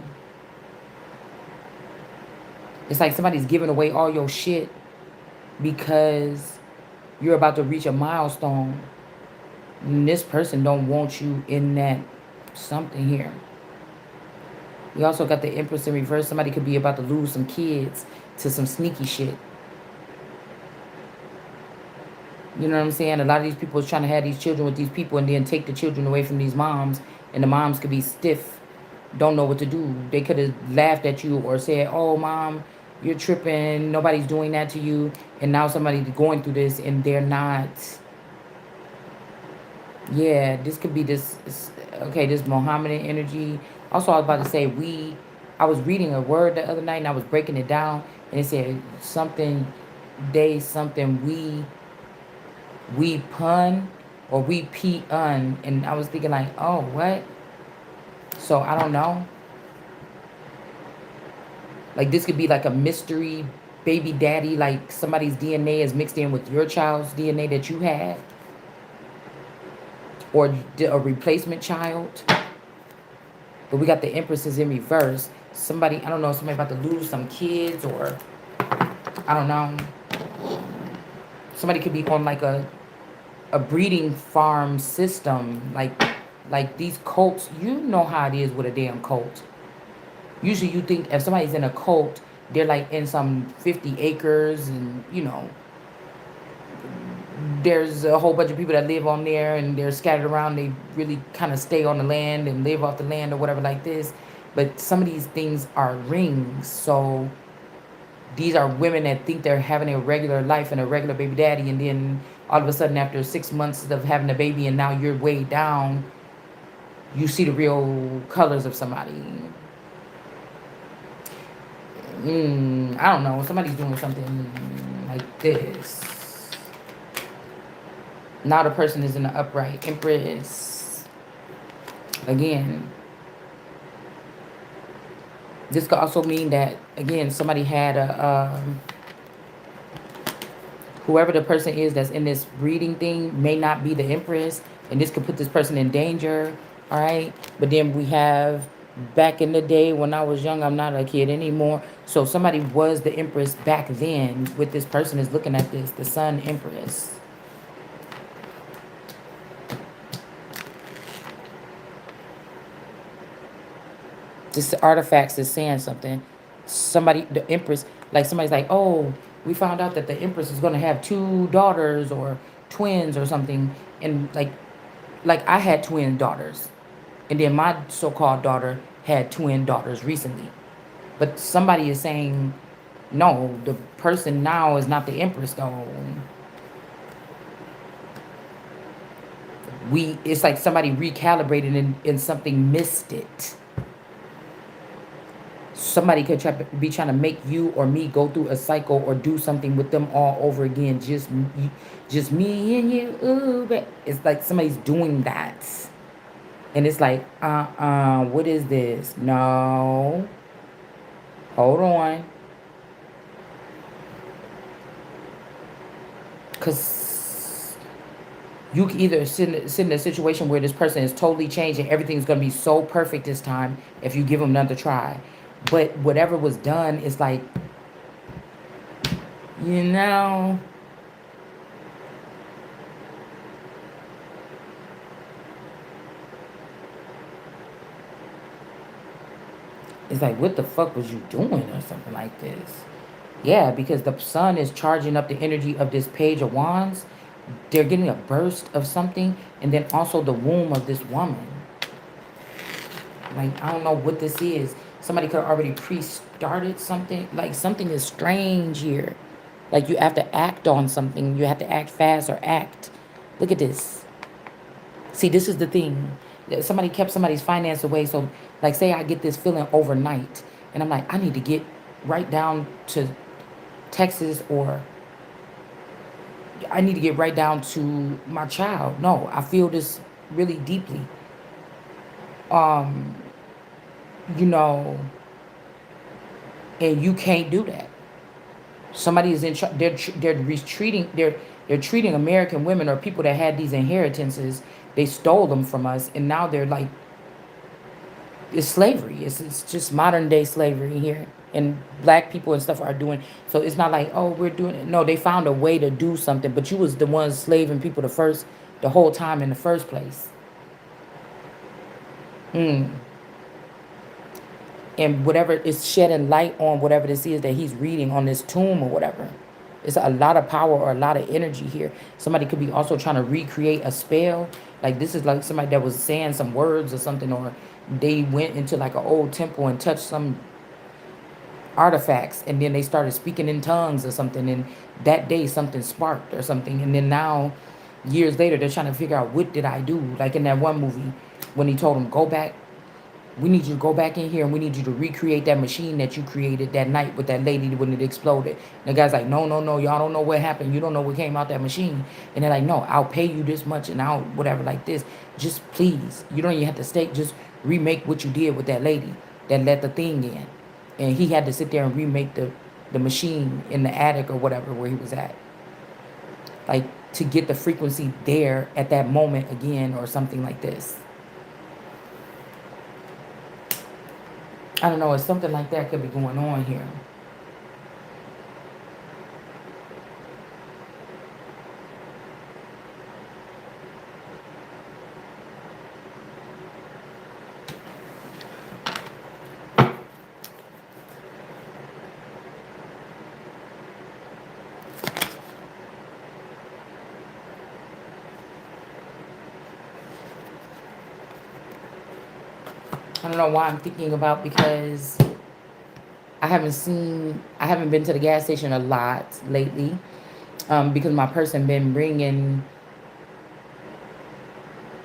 It's like somebody's giving away all your shit because you're about to reach a milestone. And this person don't want you in that something here. We also got the Empress in reverse. Somebody could be about to lose some kids to some sneaky shit. You know what I'm saying? A lot of these people is trying to have these children with these people and then take the children away from these moms. And the moms could be stiff, don't know what to do. They could have laughed at you or said, oh, mom, you're tripping. Nobody's doing that to you. And now somebody's going through this and they're not Yeah, this could be okay, this Mohammedan energy. Also, I was about to say, I was reading a word the other night and I was breaking it down, and it said something, they, something, we pun, or we un. And I was thinking, like, oh, what? So I don't know. Like, this could be like a mystery baby daddy, like somebody's DNA is mixed in with your child's DNA that you had, or a replacement child. But we got the Empresses in reverse. Somebody, I don't know, somebody about to lose some kids, or I don't know. Somebody could be on like a breeding farm system, like these cults. You know how it is with a damn cult. Usually, you think if somebody's in a cult, they're like in some 50 acres, and there's a whole bunch of people that live on there, and they're scattered around. They really kind of stay on the land and live off the land or whatever like this. But some of these things are rings. So these are women that think they're having a regular life and a regular baby daddy, and then all of a sudden, after 6 months of having a baby, and now you're way down, you see the real colors of somebody. I don't know. Somebody's doing something like this. Now the person is in the upright. Empress. Again, this could also mean that, again, somebody had whoever the person is that's in this reading thing may not be the Empress, and this could put this person in danger. All right. But then we have, back in the day when I was young, I'm not a kid anymore. So somebody was the Empress back then. With this person is looking at this, the Sun Empress. This artifacts is saying something. Somebody, the Empress, like somebody's like, oh, we found out that the Empress is going to have two daughters or twins or something. And like I had twin daughters, and then my so-called daughter had twin daughters recently. But somebody is saying, no, the person now is not the Empress though. It's like somebody recalibrated, and something missed it. Somebody could be trying to make you or me go through a cycle or do something with them all over again. Just me and you. Ooh, but it's like somebody's doing that. And it's like, what is this? No. Hold on. Because you can either sit in a situation where this person is totally changed and everything's going to be so perfect this time if you give them another try. But whatever was done is like, you know, it's like, what the fuck was you doing or something like this? Yeah, because the sun is charging up the energy of this page of wands. They're getting a burst of something, and then also the womb of this woman. Like, I don't know what this is. Somebody could have already pre-started something. Like, something is strange here. Like, you have to act on something. You have to act fast or act. Look at this. See, this is the thing. Somebody kept somebody's finance away. So, like, say I get this feeling overnight, and I'm like, I need to get right down to Texas, or I need to get right down to my child. No, I feel this really deeply. Um, you know, and you can't do that. Somebody is in. They're retreating. They're treating American women or people that had these inheritances. They stole them from us, and now they're like, it's slavery. It's just modern day slavery here, and black people and stuff are doing. So it's not like, oh, we're doing it. No, they found a way to do something, but you was the ones slaving people the whole time in the first place. And whatever is shedding light on whatever this is that he's reading on this tomb or whatever. It's a lot of power or a lot of energy here. Somebody could be also trying to recreate a spell. Like, this is like somebody that was saying some words or something, or they went into like an old temple and touched some artifacts, and then they started speaking in tongues or something, and that day something sparked or something, and then now Years later, they're trying to figure out what did I do. Like in that one movie, when he told him, go back, we need you to go back in here and we need you to recreate that machine that you created that night with that lady when it exploded. And the guy's like, no, no, no, y'all don't know what happened. You don't know what came out that machine. And they're like, no, I'll pay you this much and I'll whatever like this. Just please, you don't even have to stay. Just remake what you did with that lady that let the thing in. And he had to sit there and remake the machine in the attic or whatever where he was at. Like to get the frequency there at that moment again or something like this. I don't know, it's something like that could be going on here. I don't know why I'm thinking about because I haven't been to the gas station a lot lately because my person been bringing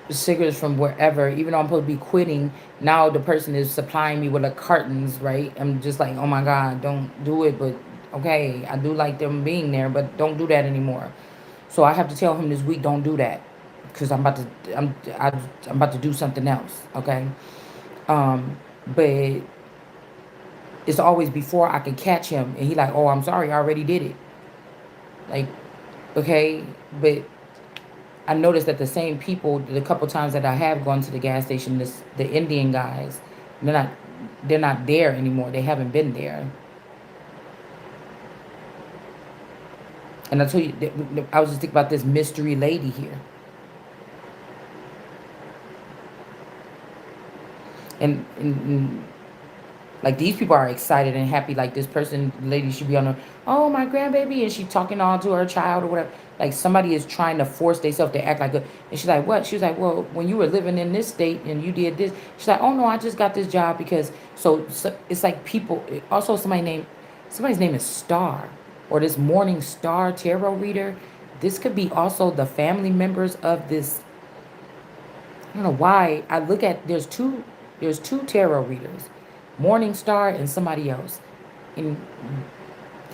cigarettes from wherever. Even though I'm supposed to be quitting, now the person is supplying me with the cartons, right? I'm just like, oh my God, don't do it. But okay, I do like them being there, but don't do that anymore. So I have to tell him this week, don't do that because I'm about to do something else, okay? Um, but it's always before I can catch him, and he like, oh, I'm sorry, I already did it. Like, okay, but I noticed that the same people, the couple times that I have gone to the gas station, the Indian guys, they're not they're not there anymore. They haven't been there. And I told you, I was just thinking about this mystery lady here, and like these people are excited and happy. Like this person, lady, should be on her, oh my grandbaby, and she talking on to her child or whatever. Like somebody is trying to force themselves to act like a. And she's like, what? She's like, well, when you were living in this state and you did this, she's like, oh no, I just got this job because so it's like people. Also, somebody's name is Star, or this Morning Star tarot reader. This could be also the family members of this. I don't know why I look at there's two tarot readers, Morning Star and somebody else. And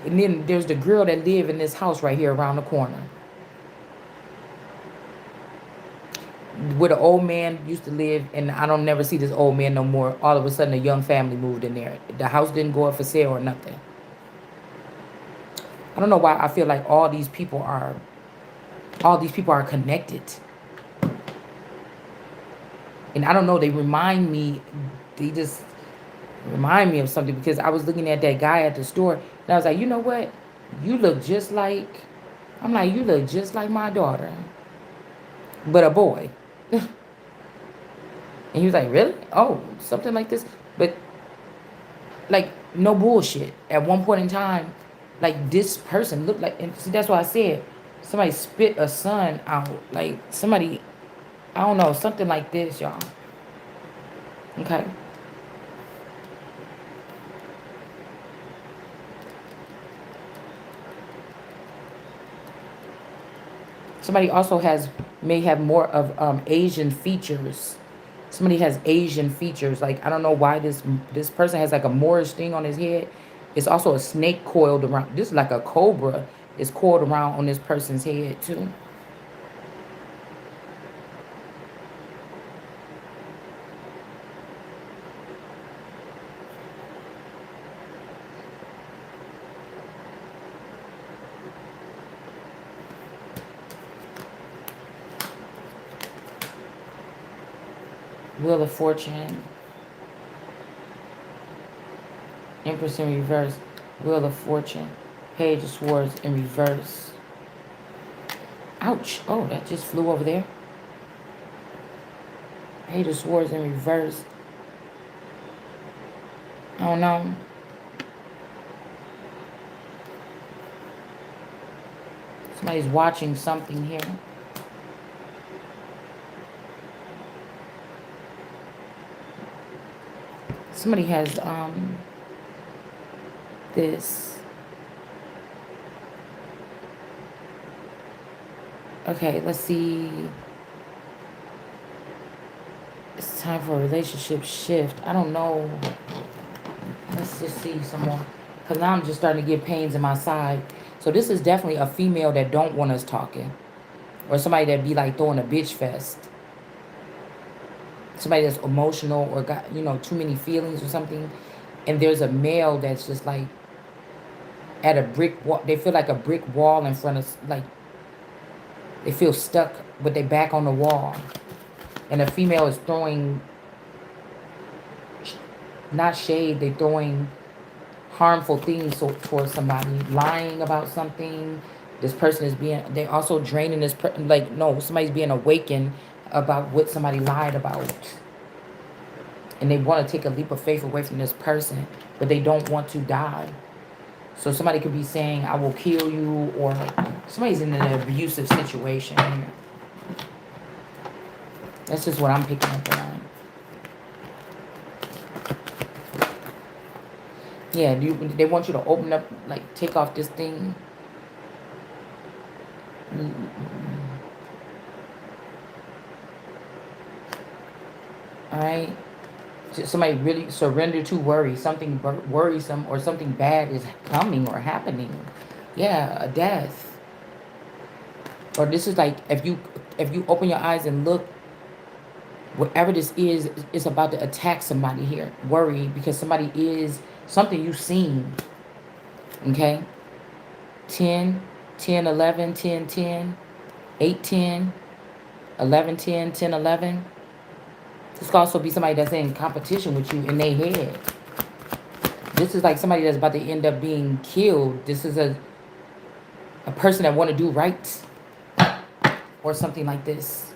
and then there's the girl that live in this house right here around the corner. Where the old man used to live, and I don't never see this old man no more. All of a sudden a young family moved in there. The house didn't go up for sale or nothing. I don't know why I feel like all these people are connected. And I don't know, they just remind me of something because I was looking at that guy at the store and I was like, you know what? You look just like, I'm like, you look just like my daughter, but a boy. And he was like, really? Oh, something like this. But like, no bullshit. At one point in time, like this person looked like, and see, that's why I said somebody spit a son out. Like somebody, I don't know, something like this, y'all. Okay. Somebody also may have more of Asian features. Somebody has Asian features. Like I don't know why this person has like a Moorish thing on his head. It's also a snake coiled around. This is like a cobra is coiled around on this person's head too. Wheel of Fortune, Empress in reverse, Wheel of Fortune, Page of Swords in reverse. Ouch! Oh, that just flew over there. Page of Swords in reverse. I don't know. Somebody's watching something here. Somebody has this Okay, let's see. It's time for a relationship shift. I don't know. Let's just see some more. Because now I'm just starting to get pains in my side. So this is definitely a female that don't want us talking. Or somebody that be like throwing a bitch fest. Somebody that's emotional or got, too many feelings or something. And there's a male that's just like at a brick wall. They feel like a brick wall in front of, like, they feel stuck with their back on the wall. And a female is throwing, not shade, they're throwing harmful things towards somebody, lying about something. This person is being, they're also draining like, no, somebody's being awakened about what somebody lied about. And they want to take a leap of faith away from this person, but they don't want to die. So somebody could be saying, I will kill you, or somebody's in an abusive situation here. That's just what I'm picking up on. Yeah, they want you to open up, like, take off this thing. All right. Somebody really surrender to worry. Something worrisome or something bad is coming or happening. Yeah, a death. Or this is like, if you open your eyes and look, whatever this is about to attack somebody here. Worry because somebody is something you've seen. Okay? 10, 10, 11, 10, 10, 8, 10, 11, 10, 10, 11. This could also be somebody that's in competition with you in their head. This is like somebody that's about to end up being killed. This is a person that want to do right or something like this.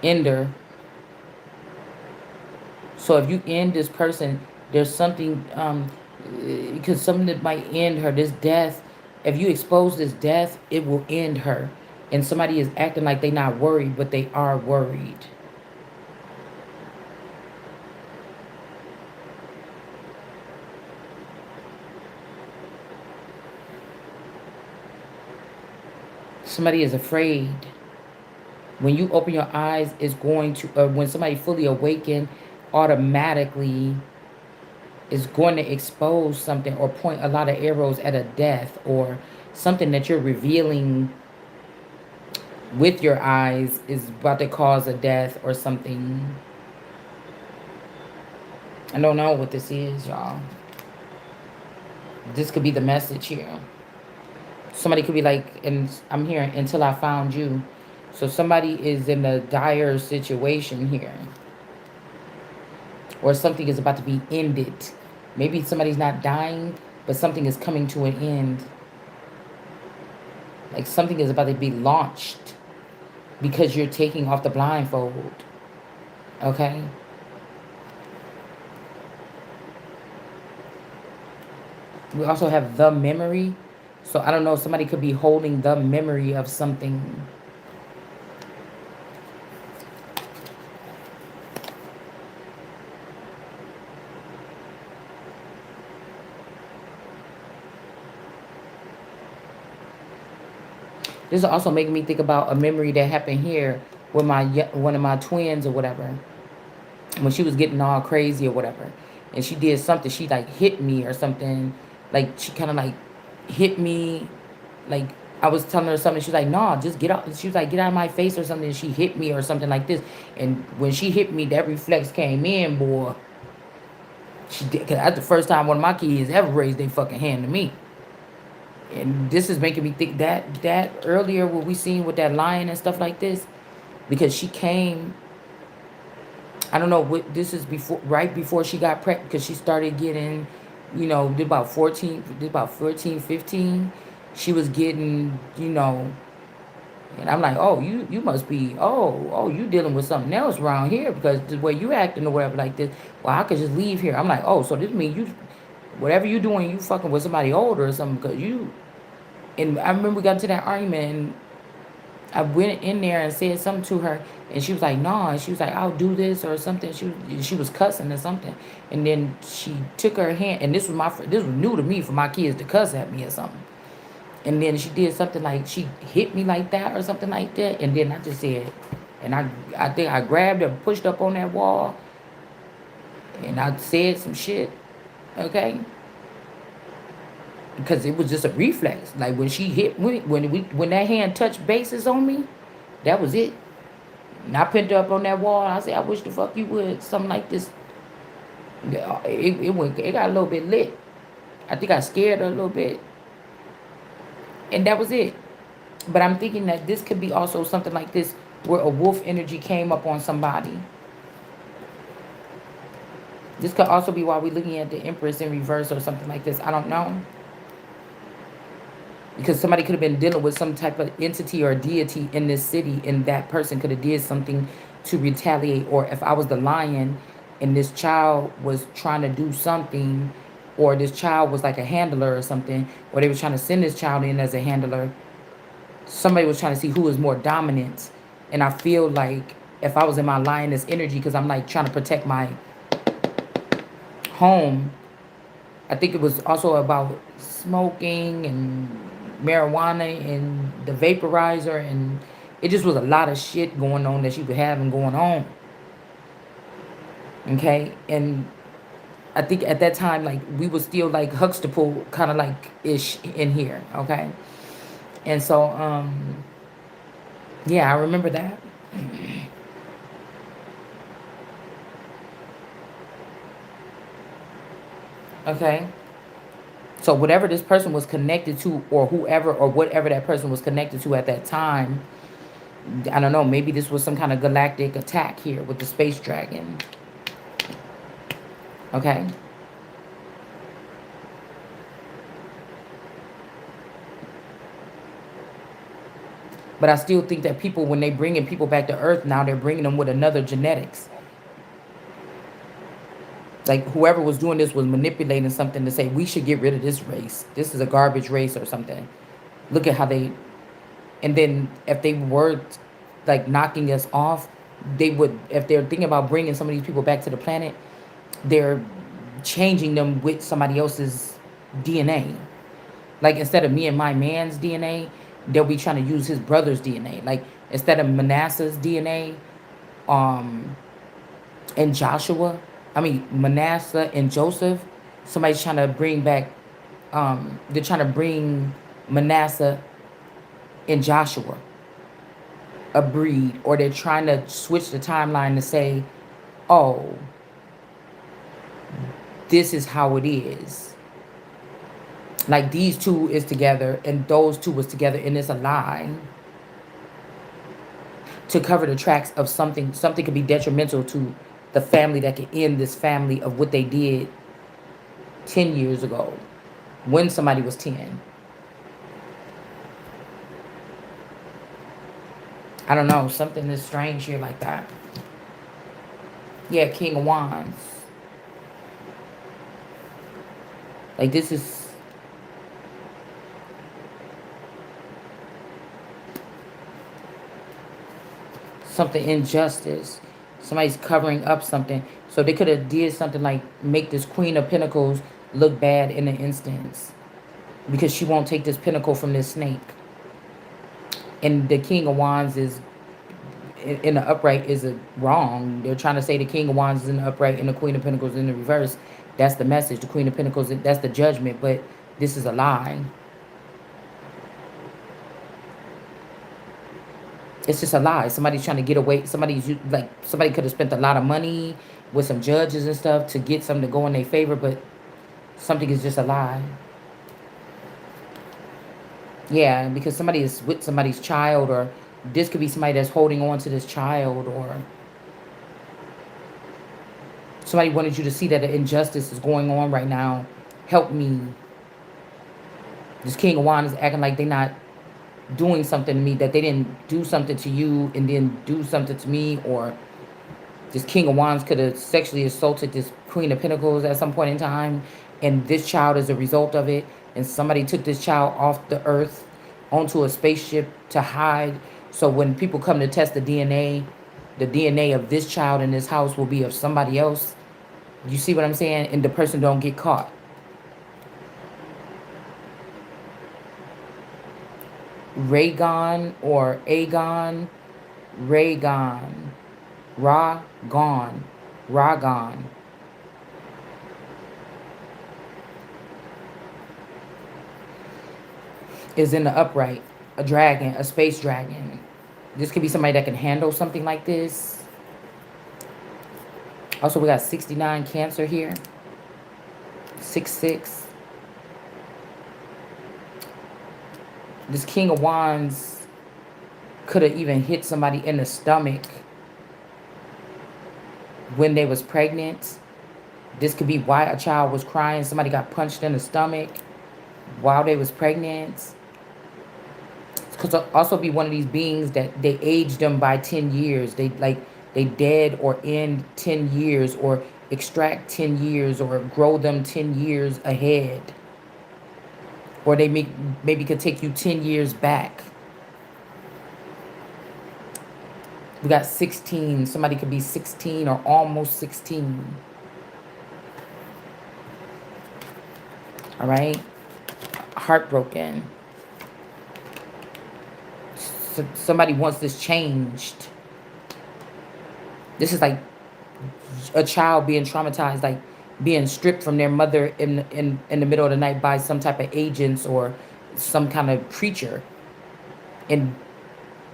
Ender. So if you end this person, there's something, because something that might end her, this death, if you expose this death, it will end her. And somebody is acting like they're not worried, but they are worried. Somebody is afraid. When you open your eyes, it's going to, when somebody fully awakened, automatically is going to expose something or point a lot of arrows at a death or something that you're revealing with your eyes is about to cause a death or something. I don't know what this is, y'all. This could be the message here. Somebody could be like, and I'm hearing, until I found you. So somebody is in a dire situation here. Or something is about to be ended. Maybe somebody's not dying, but something is coming to an end. Like something is about to be launched because you're taking off the blindfold. Okay? We also have the memory. So I don't know, somebody could be holding the memory of something. This is also making me think about a memory that happened here with one of my twins or whatever. When she was getting all crazy or whatever. And she did something. She like hit me or something. Like she kind of like hit me. Like I was telling her something. She was like, nah, just get out. She was like, get out of my face or something. And she hit me or something like this. And when she hit me, that reflex came in, boy. She did. Cause that's the first time one of my kids ever raised their fucking hand to me. And this is making me think that earlier what we seen with that lion and stuff like this, because she came, I don't know what this is, before, right before she got pregnant, because she started getting, did about 14, 15. She was getting, and I'm like, oh, you must be, you dealing with something else around here because the way you acting or whatever like this. Well, I could just leave here. I'm like, oh, so this means you, whatever you doing, you fucking with somebody older or something, because you. And I remember we got into that argument, and I went in there and said something to her, and she was like, "No," and she was like, "I'll do this or something." She was cussing or something, and then she took her hand, and this was new to me for my kids to cuss at me or something. And then she did something like she hit me like that or something like that, and then I just said, and I think I grabbed her, pushed up on that wall, and I said some shit, okay, because it was just a reflex. Like when she hit when that hand touched bases on me, that was it. And I pinned her up on that wall. And I said, I wish the fuck you would. Something like this. It got a little bit lit. I think I scared her a little bit. And that was it. But I'm thinking that this could be also something like this where a wolf energy came up on somebody. This could also be why we're looking at the Empress in reverse or something like this. I don't know. Because somebody could have been dealing with some type of entity or deity in this city, and that person could have did something to retaliate. Or if I was the lion and this child was trying to do something, or this child was like a handler or something, or they were trying to send this child in as a handler, somebody was trying to see who is more dominant. And I feel like if I was in my lioness energy, because I'm like trying to protect my home, I think it was also about smoking and marijuana and the vaporizer, and it just was a lot of shit going on that she was having going on. Okay, and I think at that time, like we was still like Huxtable kind of like ish in here. Okay, and so yeah, I remember that. Okay, so whatever this person was connected to, or whoever or whatever that person was connected to at that time, I don't know, maybe this was some kind of galactic attack here with the space dragon. Okay. But I still think that people, when they bringing people back to Earth now, they're bringing them with another genetics. Like whoever was doing this was manipulating something to say we should get rid of this race. This is a garbage race or something. Look at how they, and then if they were like knocking us off, they would, if they're thinking about bringing some of these people back to the planet, they're changing them with somebody else's DNA. Like instead of me and my man's DNA, they'll be trying to use his brother's DNA. Like instead of Manasseh's DNA, um, and Joshua, I mean Manasseh and Joseph, somebody's trying to bring back. They're trying to bring Manasseh and Joshua a breed, or they're trying to switch the timeline to say, oh, this is how it is. Like these two is together and those two was together, and it's a lie to cover the tracks of something. Something could be detrimental to the family that could end this family of what they did 10 years ago when somebody was 10. I don't know. Something is strange here like that. Yeah, King of Wands. Like this is something injustice. Somebody's covering up something. So they could have did something like make this Queen of Pentacles look bad in an instance because she won't take this pentacle from this snake. And the King of Wands is in the upright is a wrong. They're trying to say the King of Wands is in the upright and the Queen of Pentacles in the reverse. That's the message. The Queen of Pentacles, that's the judgment, but this is a lie. It's just a lie. Somebody's trying to get away. Somebody could have spent a lot of money with some judges and stuff to get something to go in their favor, but something is just a lie. Yeah, because somebody is with somebody's child, or this could be somebody that's holding on to this child, or somebody wanted you to see that an injustice is going on right now. Help me. This King of Wands is acting like they're not doing something to me, that they didn't do something to you and then do something to me, or this King of Wands could have sexually assaulted this Queen of Pentacles at some point in time, and this child is a result of it, and somebody took this child off the earth onto a spaceship to hide So when people come to test the DNA of this child in this house will be of somebody else. You see what I'm saying? And the person don't get caught. Raygon or Agon, Raygon, Ragon, Ragon is in the upright. A dragon, a space dragon. This could be somebody that can handle something like this. Also, we got 69 Cancer here. 6-6. This King of Wands could have even hit somebody in the stomach when they was pregnant. This could be why a child was crying. Somebody got punched in the stomach while they was pregnant. It could also be one of these beings that they aged them by 10 years. They dead or end 10 years or extract 10 years or grow them 10 years ahead. Or they maybe could take you 10 years back. We got 16. Somebody could be 16 or almost 16. All right? Heartbroken. Somebody wants this changed. This is like a child being traumatized, like being stripped from their mother in the middle of the night by some type of agents or some kind of creature. And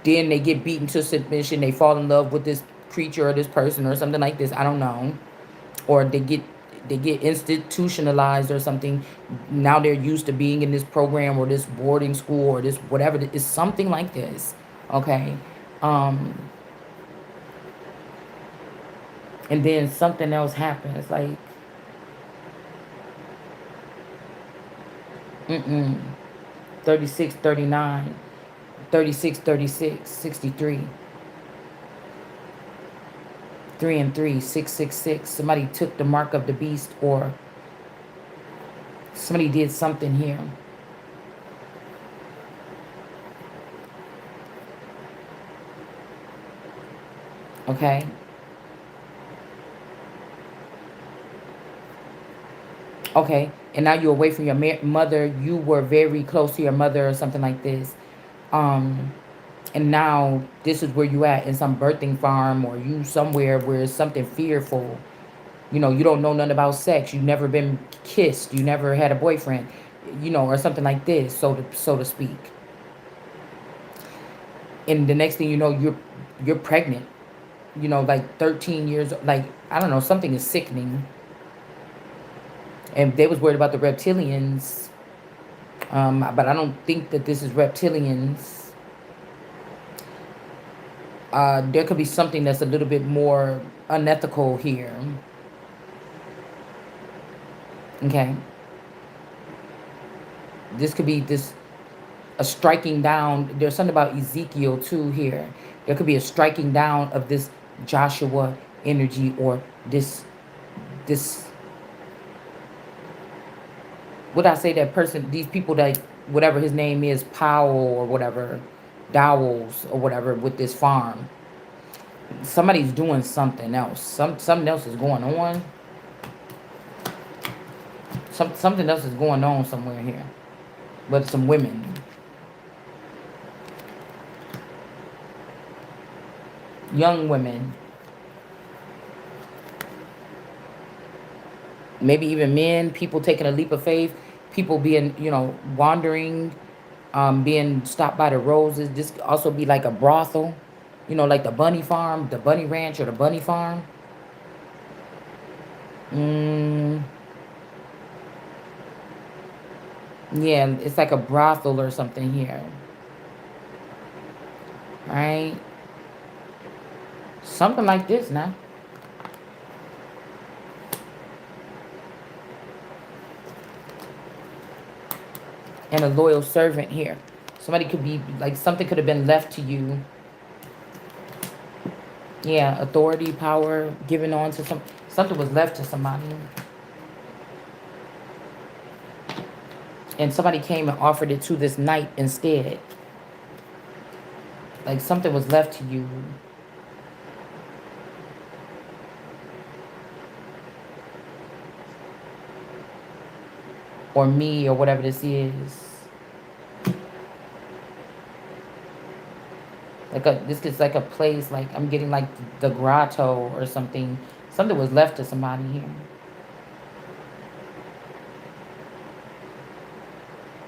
then they get beaten to submission. They fall in love with this creature or this person or something like this. I don't know. Or they get institutionalized or something. Now they're used to being in this program or this boarding school or this whatever. It's something like this. Okay. And then something else happens. Like, 36, 39, 36, 36, 63. 3 and 3, 666. Somebody took the mark of the beast or somebody did something here. Okay. Okay. And now you're away from your mother. You were very close to your mother or something like this. And now this is where you at in some birthing farm or you somewhere where it's something fearful. You know, you don't know nothing about sex. You've never been kissed. You never had a boyfriend, you know, or something like this, so to speak. And the next thing you know, you're pregnant. You know, like 13 years, like, I don't know, something is sickening. And they was worried about the reptilians. But I don't think that this is reptilians. There could be something that's a little bit more unethical here. Okay. This could be a striking down. There's something about Ezekiel too here. There could be a striking down of this Joshua energy or this would I say that person, these people that whatever his name is, Powell or whatever, Dowells or whatever with this farm. Somebody's doing something else. Something else is going on. Something else is going on somewhere here. But some women. Young women. Maybe even men, people taking a leap of faith, people being, you know, wandering, being stopped by the roses. This could also be like a brothel, you know, like the bunny farm, the bunny ranch or the bunny farm. Yeah, it's like a brothel or something here. Right? Something like this now. And a loyal servant here. Somebody could be, like, something could have been left to you. Yeah, authority, power, given on to something was left to somebody. And somebody came and offered it to this knight instead. Like something was left to you, or me, or whatever this is. Like this is like a place. Like I'm getting like the grotto or something. Something was left to somebody here.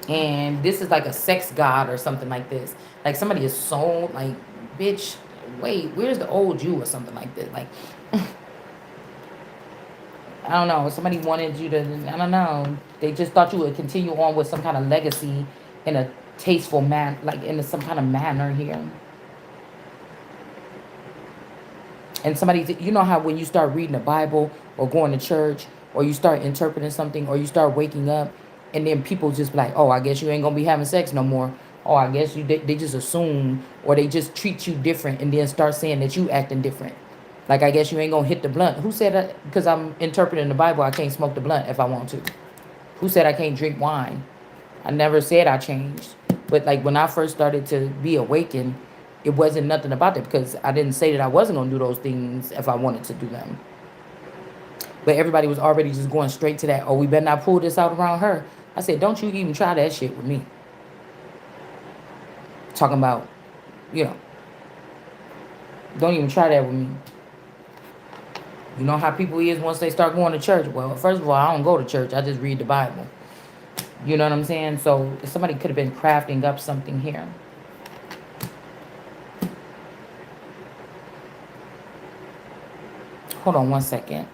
And this is like a sex god or something like this. Like somebody is so like, bitch, wait, where's the old you or something like this? Like, I don't know. Somebody wanted you to, I don't know. They just thought you would continue on with some kind of legacy in a tasteful man, like in some kind of manner here. And somebody, you know how when you start reading the Bible or going to church or you start interpreting something or you start waking up and then people just be like, oh, I guess you ain't gonna be having sex no more. Oh, I guess they just assume or they just treat you different and then start saying that you acting different. Like, I guess you ain't gonna hit the blunt. Who said that? Because I'm interpreting the Bible, I can't smoke the blunt if I want to. Who said I can't drink wine? I never said I changed. But like when I first started to be awakened, it wasn't nothing about it because I didn't say that I wasn't gonna do those things if I wanted to do them. But everybody was already just going straight to that. Oh, we better not pull this out around her. I said, don't you even try that shit with me. Talking about, you know, don't even try that with me. You know how people is once they start going to church. Well, first of all, I don't go to church. I just read the Bible. You know what I'm saying? So somebody could have been crafting up something here. Hold on one second.